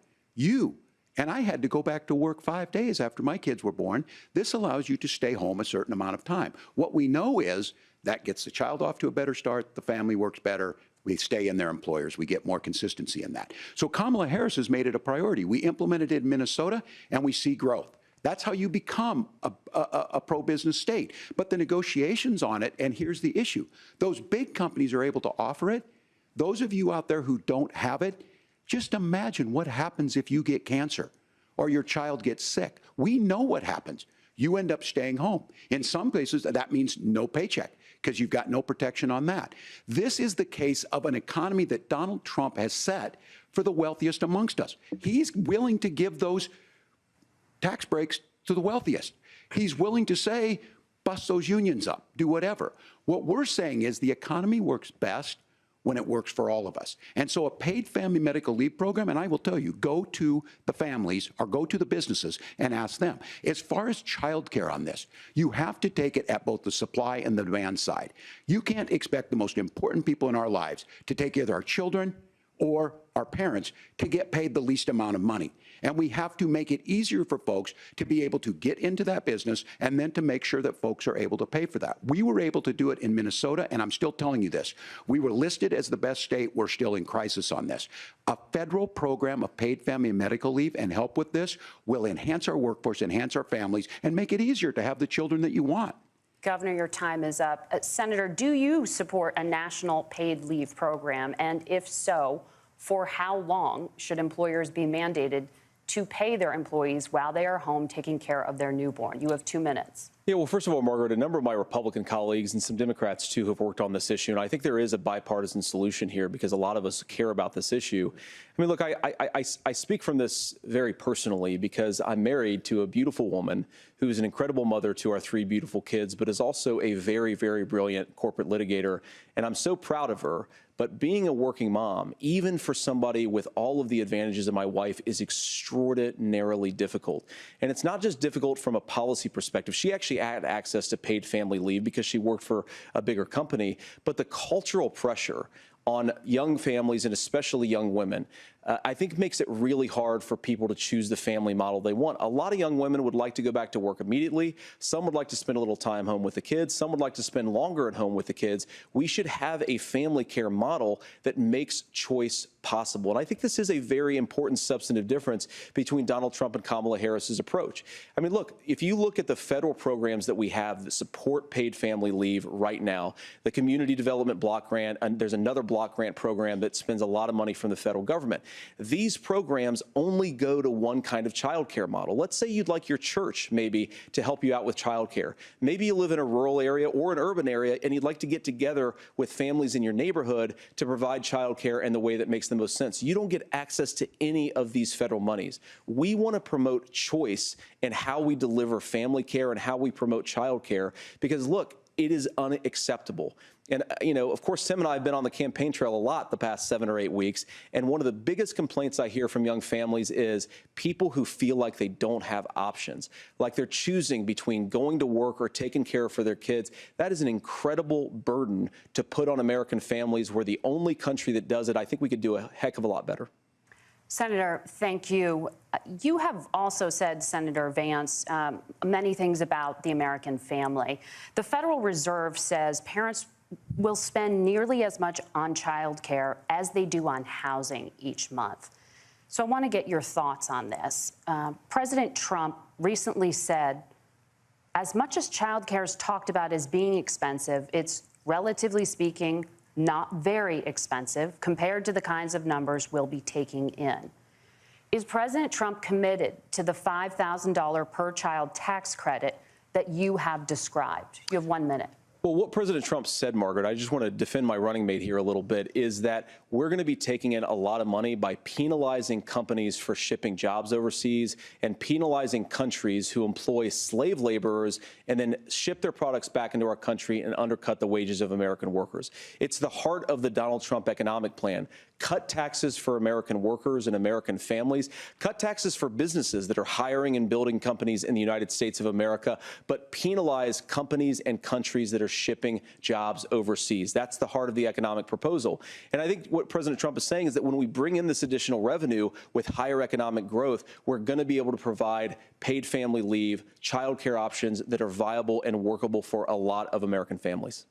and I had to go back to work 5 days after my kids were born. This allows you to stay home a certain amount of time. What we know is that gets the child off to a better start, the family works better, we stay in their employers, we get more consistency in that. So Kamala Harris has made it a priority. We implemented it in Minnesota and we see growth. That's how you become a pro-business state. But the negotiations on it, and here's the issue, those big companies are able to offer it. Those of you out there who don't have it, just imagine what happens if you get cancer or your child gets sick. We know what happens. You end up staying home. In some places, that means no paycheck because you've got no protection on that. This is the case of an economy that Donald Trump has set for the wealthiest amongst us. He's willing to give those tax breaks to the wealthiest. He's willing to say, bust those unions up, do whatever. What we're saying is the economy works best when it works for all of us. And so a paid family medical leave program, and I will tell you, go to the families or go to the businesses and ask them. As far as childcare on this, you have to take it at both the supply and the demand side. You can't expect the most important people in our lives to take either our children or our parents to get paid the least amount of money. And we have to make it easier for folks to be able to get into that business and then to make sure that folks are able to pay for that. We were able to do it in Minnesota, and I'm still telling you this. We were listed as the best state. We're still in crisis on this. A federal program of paid family and medical leave and help with this will enhance our workforce, enhance our families, and make it easier to have the children that you want. Governor, your time is up. Senator, do you support a national paid leave program? And if so, for how long should employers be mandated to pay their employees while they are home taking care of their newborn? You have 2 minutes. Yeah, well, first of all, Margaret, a number of my Republican colleagues and some Democrats, too, have worked on this issue. And I think there is a bipartisan solution here because a lot of us care about this issue. I mean, look, I speak from this very personally because I'm married to a beautiful woman who is an incredible mother to our 3 beautiful kids, but is also a very, very brilliant corporate litigator. And I'm so proud of her. But being a working mom, even for somebody with all of the advantages of my wife, is extraordinarily difficult. And it's not just difficult from a policy perspective. She actually had access to paid family leave because she worked for a bigger company. But the cultural pressure on young families and especially young women, I think makes it really hard for people to choose the family model they want. A lot of young women would like to go back to work immediately. Some would like to spend a little time home with the kids. Some would like to spend longer at home with the kids. We should have a family care model that makes choice possible. And I think this is a very important substantive difference between Donald Trump and Kamala Harris's approach. I mean, look, if you look at the federal programs that we have that support paid family leave right now, the Community Development Block Grant, and there's another block grant program that spends a lot of money from the federal government. These programs only go to one kind of child care model. Let's say you'd like your church maybe to help you out with child care. Maybe you live in a rural area or an urban area and you'd like to get together with families in your neighborhood to provide child care in the way that makes the most sense. You don't get access to any of these federal monies. We want to promote choice in how we deliver family care and how we promote child care because, look, it is unacceptable. And, you know, of course, Tim and I have been on the campaign trail a lot the past 7 or 8 weeks. And one of the biggest complaints I hear from young families is people who feel like they don't have options, like they're choosing between going to work or taking care for their kids. That is an incredible burden to put on American families. We're the only country that does it. I think we could do a heck of a lot better. Senator, thank you. You have also said, Senator Vance, many things about the American family. The Federal Reserve says parents will spend nearly as much on child care as they do on housing each month. So I want to get your thoughts on this. President Trump recently said, as much as child care is talked about as being expensive, it's relatively speaking not very expensive compared to the kinds of numbers we'll be taking in. Is President Trump committed to the $5,000 per child tax credit that you have described? You have 1 minute. Well, what President Trump said, Margaret, I just want to defend my running mate here a little bit, is that we're going to be taking in a lot of money by penalizing companies for shipping jobs overseas and penalizing countries who employ slave laborers and then ship their products back into our country and undercut the wages of American workers. It's the heart of the Donald Trump economic plan. Cut taxes for American workers and American families. Cut taxes for businesses that are hiring and building companies in the United States of America, but penalize companies and countries that are shipping jobs overseas. That's the heart of the economic proposal. And I think what President Trump is saying is that when we bring in this additional revenue with higher economic growth, we're going to be able to provide paid family leave, child care options that are viable and workable for a lot of American families.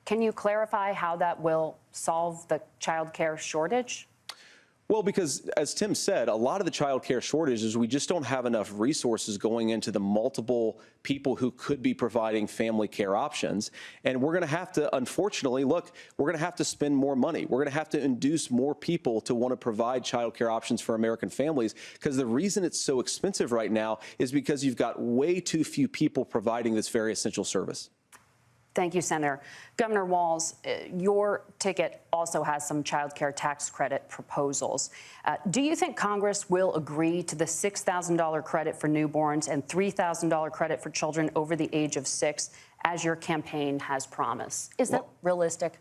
Can you clarify how that will solve the child care shortage? Well, because as Tim said, a lot of the child care shortage is we just don't have enough resources going into the multiple people who could be providing family care options. And we're going to have to, unfortunately, look, we're going to have to spend more money. We're going to have to induce more people to want to provide child care options for American families, because the reason it's so expensive right now is because you've got way too few people providing this very essential service. Thank you, Senator. Governor Walz, your ticket also has some child care tax credit proposals. Do you think Congress will agree to the $6,000 credit for newborns and $3,000 credit for children over the age of 6 as your campaign has promised. Is that realistic?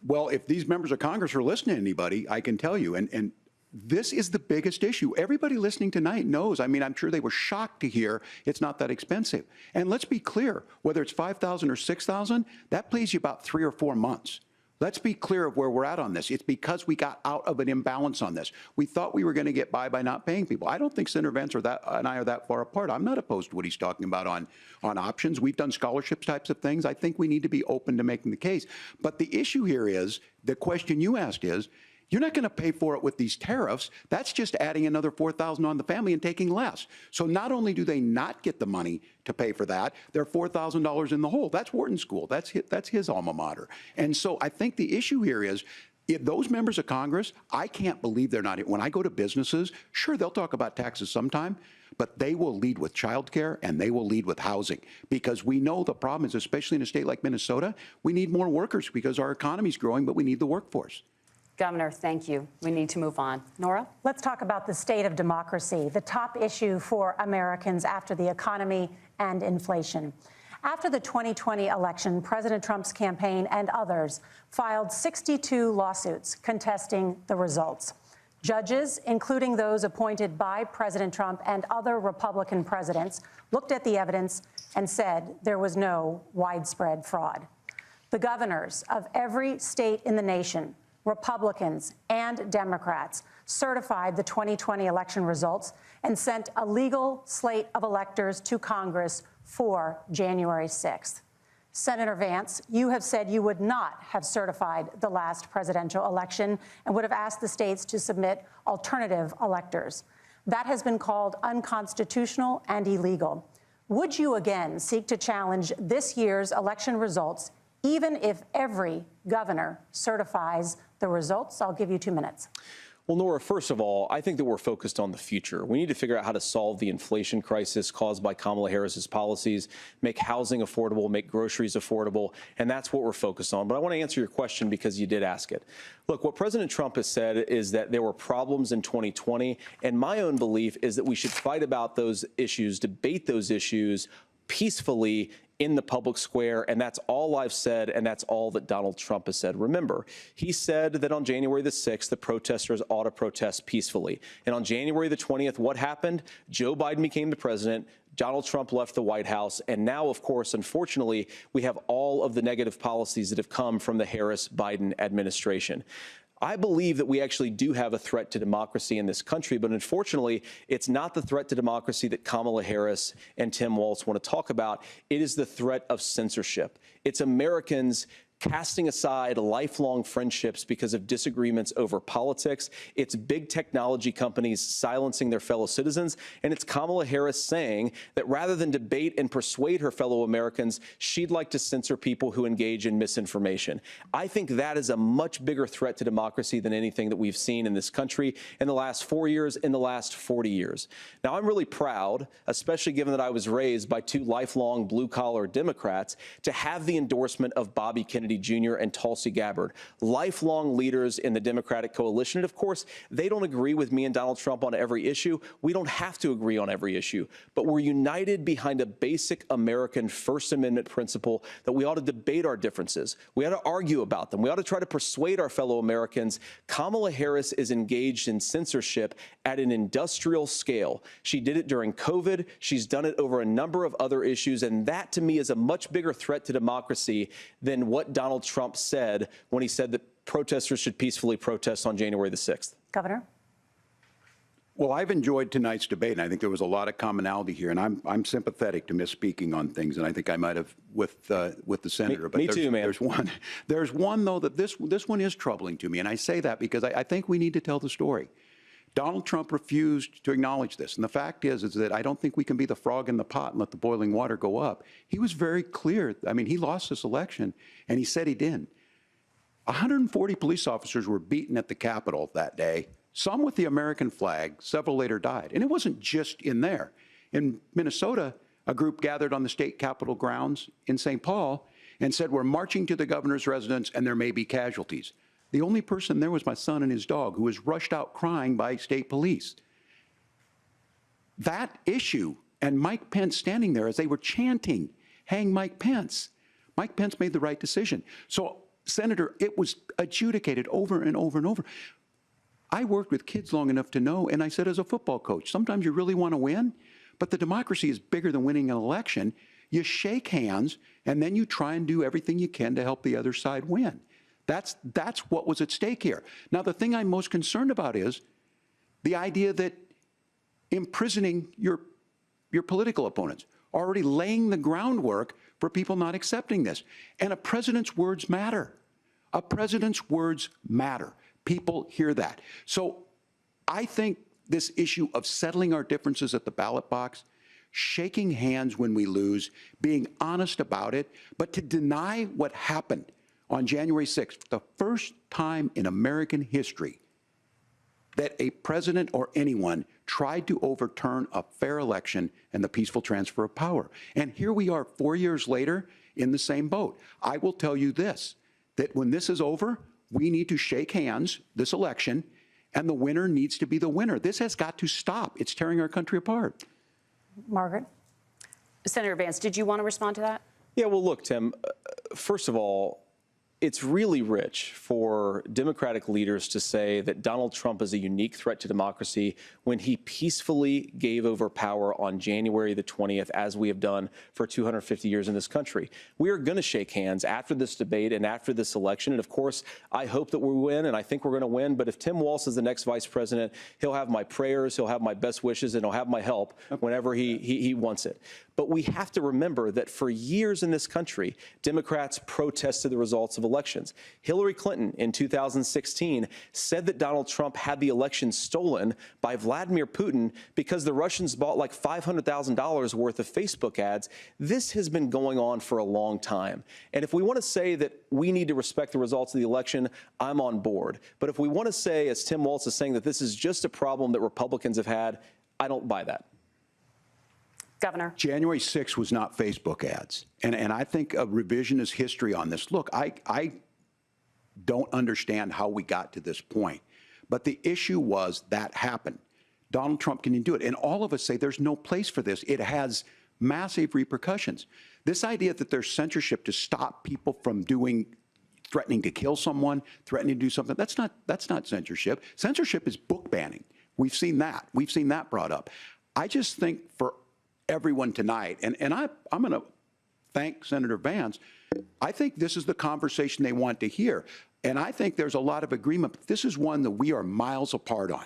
Well, if these members of Congress are listening to anybody, I can tell you, and this is the biggest issue. Everybody listening tonight knows. I mean, I'm sure they were shocked to hear it's not that expensive. And let's be clear, whether it's $5,000 or $6,000, that pays you about 3 or 4 months. Let's be clear of where we're at on this. It's because we got out of an imbalance on this. We thought we were going to get by not paying people. I don't think Senator Vance and I are that far apart. I'm not opposed to what he's talking about on options. We've done scholarships types of things. I think we need to be open to making the case. But the issue here is, the question you asked is, you're not going to pay for it with these tariffs. That's just adding another $4,000 on the family and taking less. So not only do they not get the money to pay for that, they're $4,000 in the hole. That's Wharton School. That's his alma mater. And so I think the issue here is, if those members of Congress, I can't believe they're not. When I go to businesses, sure, they'll talk about taxes sometime, but they will lead with childcare and they will lead with housing, because we know the problem is, especially in a state like Minnesota, we need more workers because our economy's growing, but we need the workforce. Governor, thank you. We need to move on. Nora? Let's talk about the state of democracy, the top issue for Americans after the economy and inflation. After the 2020 election, President Trump's campaign and others filed 62 lawsuits contesting the results. Judges, including those appointed by President Trump and other Republican presidents, looked at the evidence and said there was no widespread fraud. The governors of every state in the nation, Republicans and Democrats, certified the 2020 election results and sent a legal slate of electors to Congress for January 6th. Senator Vance, you have said you would not have certified the last presidential election and would have asked the states to submit alternative electors. That has been called unconstitutional and illegal. Would you again seek to challenge this year's election results, even if every governor certifies the results? I'll give you 2 minutes. Well, Nora, first of all, I think that we're focused on the future. We need to figure out how to solve the inflation crisis caused by Kamala Harris's policies, make housing affordable, make groceries affordable, and that's what we're focused on. But I want to answer your question because you did ask it. Look, what President Trump has said is that there were problems in 2020, and my own belief is that we should fight about those issues, debate those issues peacefully in the public square, and that's all I've said, and that's all that Donald Trump has said. Remember, he said that on January the 6th, the protesters ought to protest peacefully. And on January the 20th, what happened? Joe Biden became the president. Donald Trump left the White House. And now, of course, unfortunately, we have all of the negative policies that have come from the Harris-Biden administration. I believe that we actually do have a threat to democracy in this country, but unfortunately, it's not the threat to democracy that Kamala Harris and Tim Walz want to talk about. It is the threat of censorship. It's Americans casting aside lifelong friendships because of disagreements over politics. It's big technology companies silencing their fellow citizens. And it's Kamala Harris saying that rather than debate and persuade her fellow Americans, she'd like to censor people who engage in misinformation. I think that is a much bigger threat to democracy than anything that we've seen in this country in the last 4 years, in the last 40 years. Now, I'm really proud, especially given that I was raised by 2 lifelong blue-collar Democrats, to have the endorsement of Bobby Kennedy Jr. and Tulsi Gabbard, lifelong leaders in the Democratic coalition. And of course, they don't agree with me and Donald Trump on every issue. We don't have to agree on every issue, but we're united behind a basic American First Amendment principle that we ought to debate our differences. We ought to argue about them. We ought to try to persuade our fellow Americans. Kamala Harris is engaged in censorship at an industrial scale. She did it during COVID. She's done it over a number of other issues. And that, to me, is a much bigger threat to democracy than what Donald Trump said when he said that protesters should peacefully protest on January the 6th. Governor? Well, I've enjoyed tonight's debate, and I think there was a lot of commonality here. And I'm sympathetic to misspeaking on things, and I think I might have with the senator. Me too, man. There's one though that this one is troubling to me, and I say that because I think we need to tell the story. Donald Trump refused to acknowledge this. And the fact is that I don't think we can be the frog in the pot and let the boiling water go up. He was very clear. I mean, he lost this election, and he said he didn't. 140 police officers were beaten at the Capitol that day, some with the American flag. Several later died. And it wasn't just in there. In Minnesota, a group gathered on the state capitol grounds in St. Paul and said, we're marching to the governor's residence, and there may be casualties. The only person there was my son and his dog, who was rushed out crying by state police. That issue, and Mike Pence standing there as they were chanting, hang Mike Pence. Mike Pence made the right decision. So, Senator, it was adjudicated over and over and over. I worked with kids long enough to know, and I said as a football coach, sometimes you really want to win, but the democracy is bigger than winning an election. You shake hands, and then you try and do everything you can to help the other side win. That's what was at stake here. Now, the thing I'm most concerned about is the idea that imprisoning your political opponents, already laying the groundwork for people not accepting this. And a president's words matter. A president's words matter. People hear that. So I think this issue of settling our differences at the ballot box, shaking hands when we lose, being honest about it, but to deny what happened on January 6th, the first time in American history that a president or anyone tried to overturn a fair election and the peaceful transfer of power. And here we are 4 years later in the same boat. I will tell you this, that when this is over, we need to shake hands this election, and the winner needs to be the winner. This has got to stop. It's tearing our country apart. Margaret? Senator Vance, did you want to respond to that? Yeah, well, look, Tim, first of all, it's really rich for Democratic leaders to say that Donald Trump is a unique threat to democracy when he peacefully gave over power on January the 20th, as we have done for 250 years in this country. We are going to shake hands after this debate and after this election. And of course, I hope that we win, and I think we're going to win. But if Tim Walz is the next vice president, he'll have my prayers, he'll have my best wishes, and he'll have my help whenever he wants it. But we have to remember that for years in this country, Democrats protested the results of elections. Hillary Clinton in 2016 said that Donald Trump had the election stolen by Vladimir Putin because the Russians bought like $500,000 worth of Facebook ads. This has been going on for a long time. And if we want to say that we need to respect the results of the election, I'm on board. But if we want to say, as Tim Walz is saying, that this is just a problem that Republicans have had, I don't buy that. Governor. January 6th was not Facebook ads. And I think a revisionist history on this. Look, I don't understand how we got to this point. But the issue was that happened. Donald Trump can do it. And all of us say there's no place for this. It has massive repercussions. This idea that there's censorship to stop people from threatening to kill someone, threatening to do something, that's not censorship. Censorship is book banning. We've seen that. We've seen that brought up. I just think for everyone tonight, and I'm going to thank Senator Vance. I think this is the conversation they want to hear. And I think there's a lot of agreement, but this is one that we are miles apart on.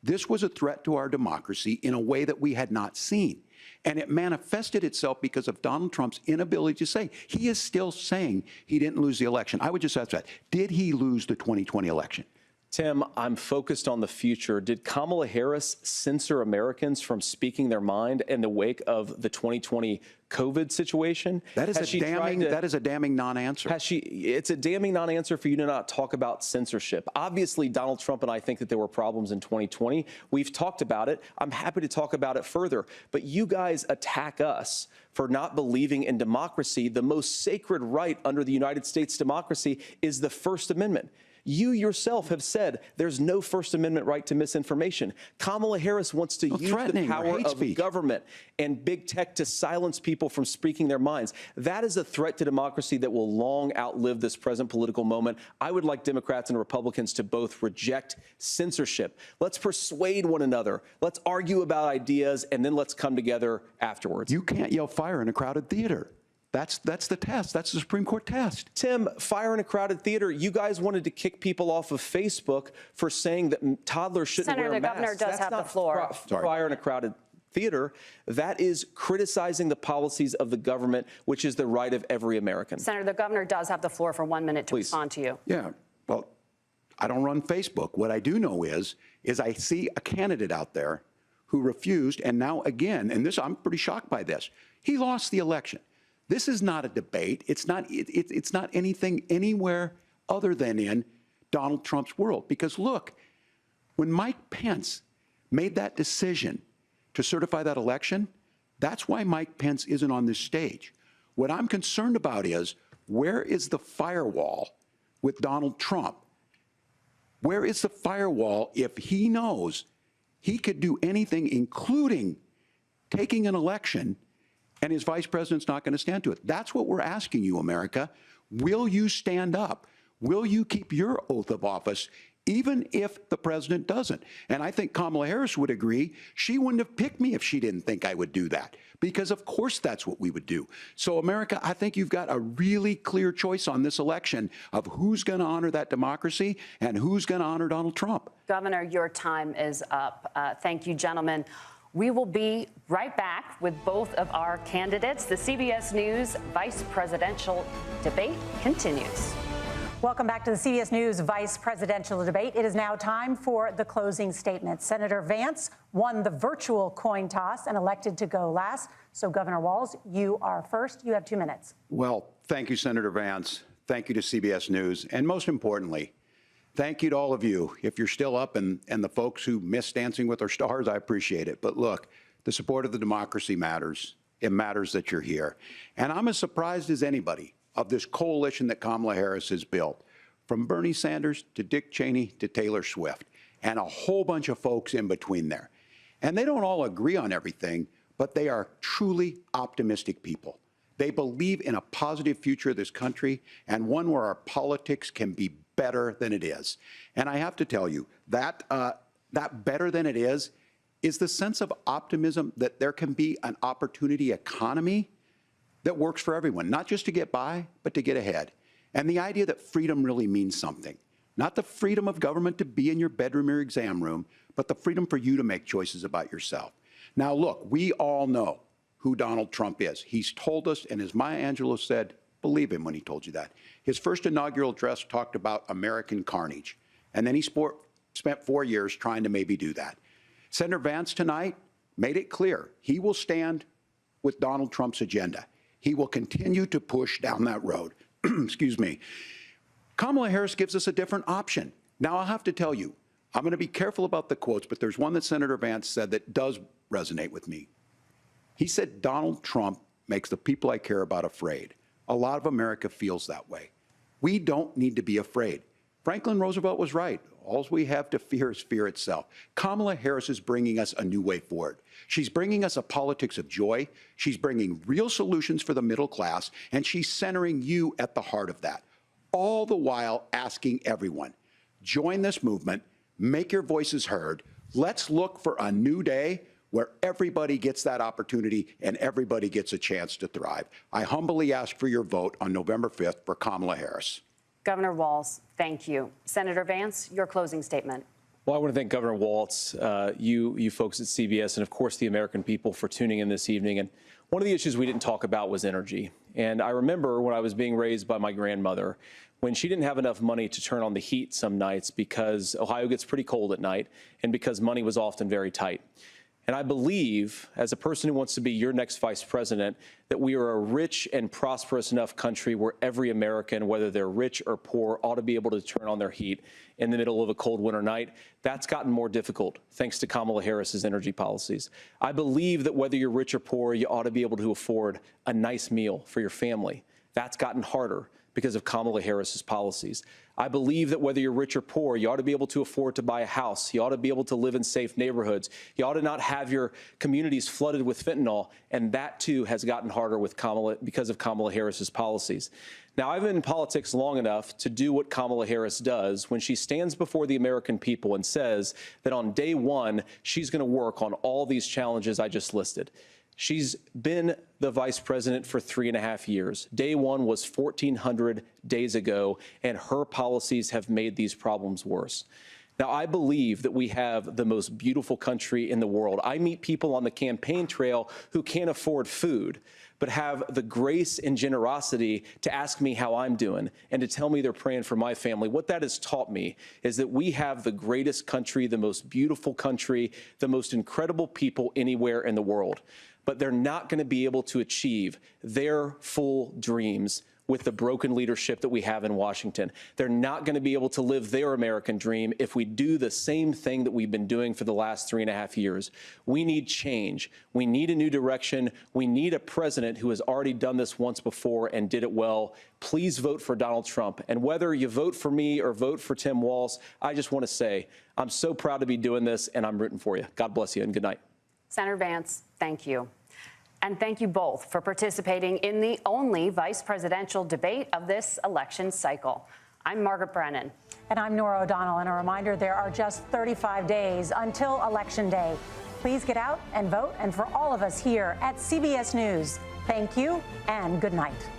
This was a threat to our democracy in a way that we had not seen. And it manifested itself because of Donald Trump's inability to say. He is still saying he didn't lose the election. I would just ask that. Did he lose the 2020 election? Tim, I'm focused on the future. Did Kamala Harris censor Americans from speaking their mind in the wake of the 2020 COVID situation? That is a damning non-answer. It's a damning non-answer for you to not talk about censorship. Obviously, Donald Trump and I think that there were problems in 2020. We've talked about it. I'm happy to talk about it further. But you guys attack us for not believing in democracy. The most sacred right under the United States democracy is the First Amendment. You yourself have said there's no First Amendment right to misinformation. Kamala Harris wants to use the power of government and big tech to silence people from speaking their minds. That is a threat to democracy that will long outlive this present political moment. I would like Democrats and Republicans to both reject censorship. Let's persuade one another. Let's argue about ideas, and then let's come together afterwards. You can't yell fire in a crowded theater. That's the test. That's the Supreme Court test. Tim, fire in a crowded theater. You guys wanted to kick people off of Facebook for saying that toddlers shouldn't wear masks. Senator, the governor does have the floor. Fire in a crowded theater. That is criticizing the policies of the government, which is the right of every American. Senator, the governor does have the floor for 1 minute to respond to you. Yeah. Well, I don't run Facebook. What I do know is I see a candidate out there who refused, and now again, and this, I'm pretty shocked by this. He lost the election. This is not a debate. It's not anything anywhere other than in Donald Trump's world. Because look, when Mike Pence made that decision to certify that election, that's why Mike Pence isn't on this stage. What I'm concerned about is, where is the firewall with Donald Trump? Where is the firewall if he knows he could do anything, including taking an election and his vice president's not going to stand to it. That's what we're asking you, America. Will you stand up? Will you keep your oath of office, even if the president doesn't? And I think Kamala Harris would agree. She wouldn't have picked me if she didn't think I would do that, because of course that's what we would do. So, America, I think you've got a really clear choice on this election of who's going to honor that democracy and who's going to honor Donald Trump. Governor, your time is up. Thank you, gentlemen. We will be right back with both of our candidates. The CBS News vice presidential debate continues. Welcome back to the CBS News vice presidential debate. It is now time for the closing statement. Senator Vance won the virtual coin toss and elected to go last. So, Governor Walz, you are first. You have 2 minutes. Well, thank you, Senator Vance. Thank you to CBS News. And most importantly, thank you to all of you. If you're still up and the folks who miss Dancing with Our Stars, I appreciate it. But look, the support of the democracy matters. It matters that you're here. And I'm as surprised as anybody of this coalition that Kamala Harris has built, from Bernie Sanders to Dick Cheney to Taylor Swift, and a whole bunch of folks in between there. And they don't all agree on everything, but they are truly optimistic people. They believe in a positive future of this country, and one where our politics can be better than it is. And I have to tell you, that better than it is the sense of optimism that there can be an opportunity economy that works for everyone, not just to get by, but to get ahead. And the idea that freedom really means something. Not the freedom of government to be in your bedroom or exam room, but the freedom for you to make choices about yourself. Now, look, we all know who Donald Trump is. He's told us, and as Maya Angelou said, believe him when he told you that. His first inaugural address talked about American carnage, and then he spent 4 years trying to maybe do that. Senator Vance tonight made it clear he will stand with Donald Trump's agenda. He will continue to push down that road. Excuse me. Kamala Harris gives us a different option. Now, I'll have to tell you, I'm going to be careful about the quotes, but there's one that Senator Vance said that does resonate with me. He said, Donald Trump makes the people I care about afraid. A lot of America feels that way. We don't need to be afraid. Franklin Roosevelt was right. All we have to fear is fear itself. Kamala Harris is bringing us a new way forward. She's bringing us a politics of joy. She's bringing real solutions for the middle class, and she's centering you at the heart of that. All the while asking everyone, join this movement, make your voices heard. Let's look for a new day where everybody gets that opportunity and everybody gets a chance to thrive. I humbly ask for your vote on November 5th for Kamala Harris. Governor Walz, thank you. Senator Vance, your closing statement. Well, I want to thank Governor Walz, you folks at CBS, and of course the American people for tuning in this evening. And one of the issues we didn't talk about was energy. And I remember when I was being raised by my grandmother, when she didn't have enough money to turn on the heat some nights because Ohio gets pretty cold at night and because money was often very tight. And I believe, as a person who wants to be your next vice president, that we are a rich and prosperous enough country where every American, whether they're rich or poor, ought to be able to turn on their heat in the middle of a cold winter night. That's gotten more difficult thanks to Kamala Harris's energy policies. I believe that whether you're rich or poor, you ought to be able to afford a nice meal for your family. That's gotten harder because of Kamala Harris's policies. I believe that whether you're rich or poor, you ought to be able to afford to buy a house. You ought to be able to live in safe neighborhoods. You ought to not have your communities flooded with fentanyl. And that, too, has gotten harder with because of Kamala Harris's policies. Now, I've been in politics long enough to do what Kamala Harris does when she stands before the American people and says that on day one, she's going to work on all these challenges I just listed. She's been the vice president for 3.5 years. Day one was 1,400 days ago, and her policies have made these problems worse. Now, I believe that we have the most beautiful country in the world. I meet people on the campaign trail who can't afford food, but have the grace and generosity to ask me how I'm doing and to tell me they're praying for my family. What that has taught me is that we have the greatest country, the most beautiful country, the most incredible people anywhere in the world. But they're not going to be able to achieve their full dreams with the broken leadership that we have in Washington. They're not going to be able to live their American dream if we do the same thing that we've been doing for the last 3.5 years. We need change. We need a new direction. We need a president who has already done this once before and did it well. Please vote for Donald Trump. And whether you vote for me or vote for Tim Walz, I just want to say I'm so proud to be doing this, and I'm rooting for you. God bless you, and good night. Senator Vance, thank you. And thank you both for participating in the only vice presidential debate of this election cycle. I'm Margaret Brennan. And I'm Nora O'Donnell. And a reminder, there are just 35 days until Election Day. Please get out and vote. And for all of us here at CBS News, thank you and good night.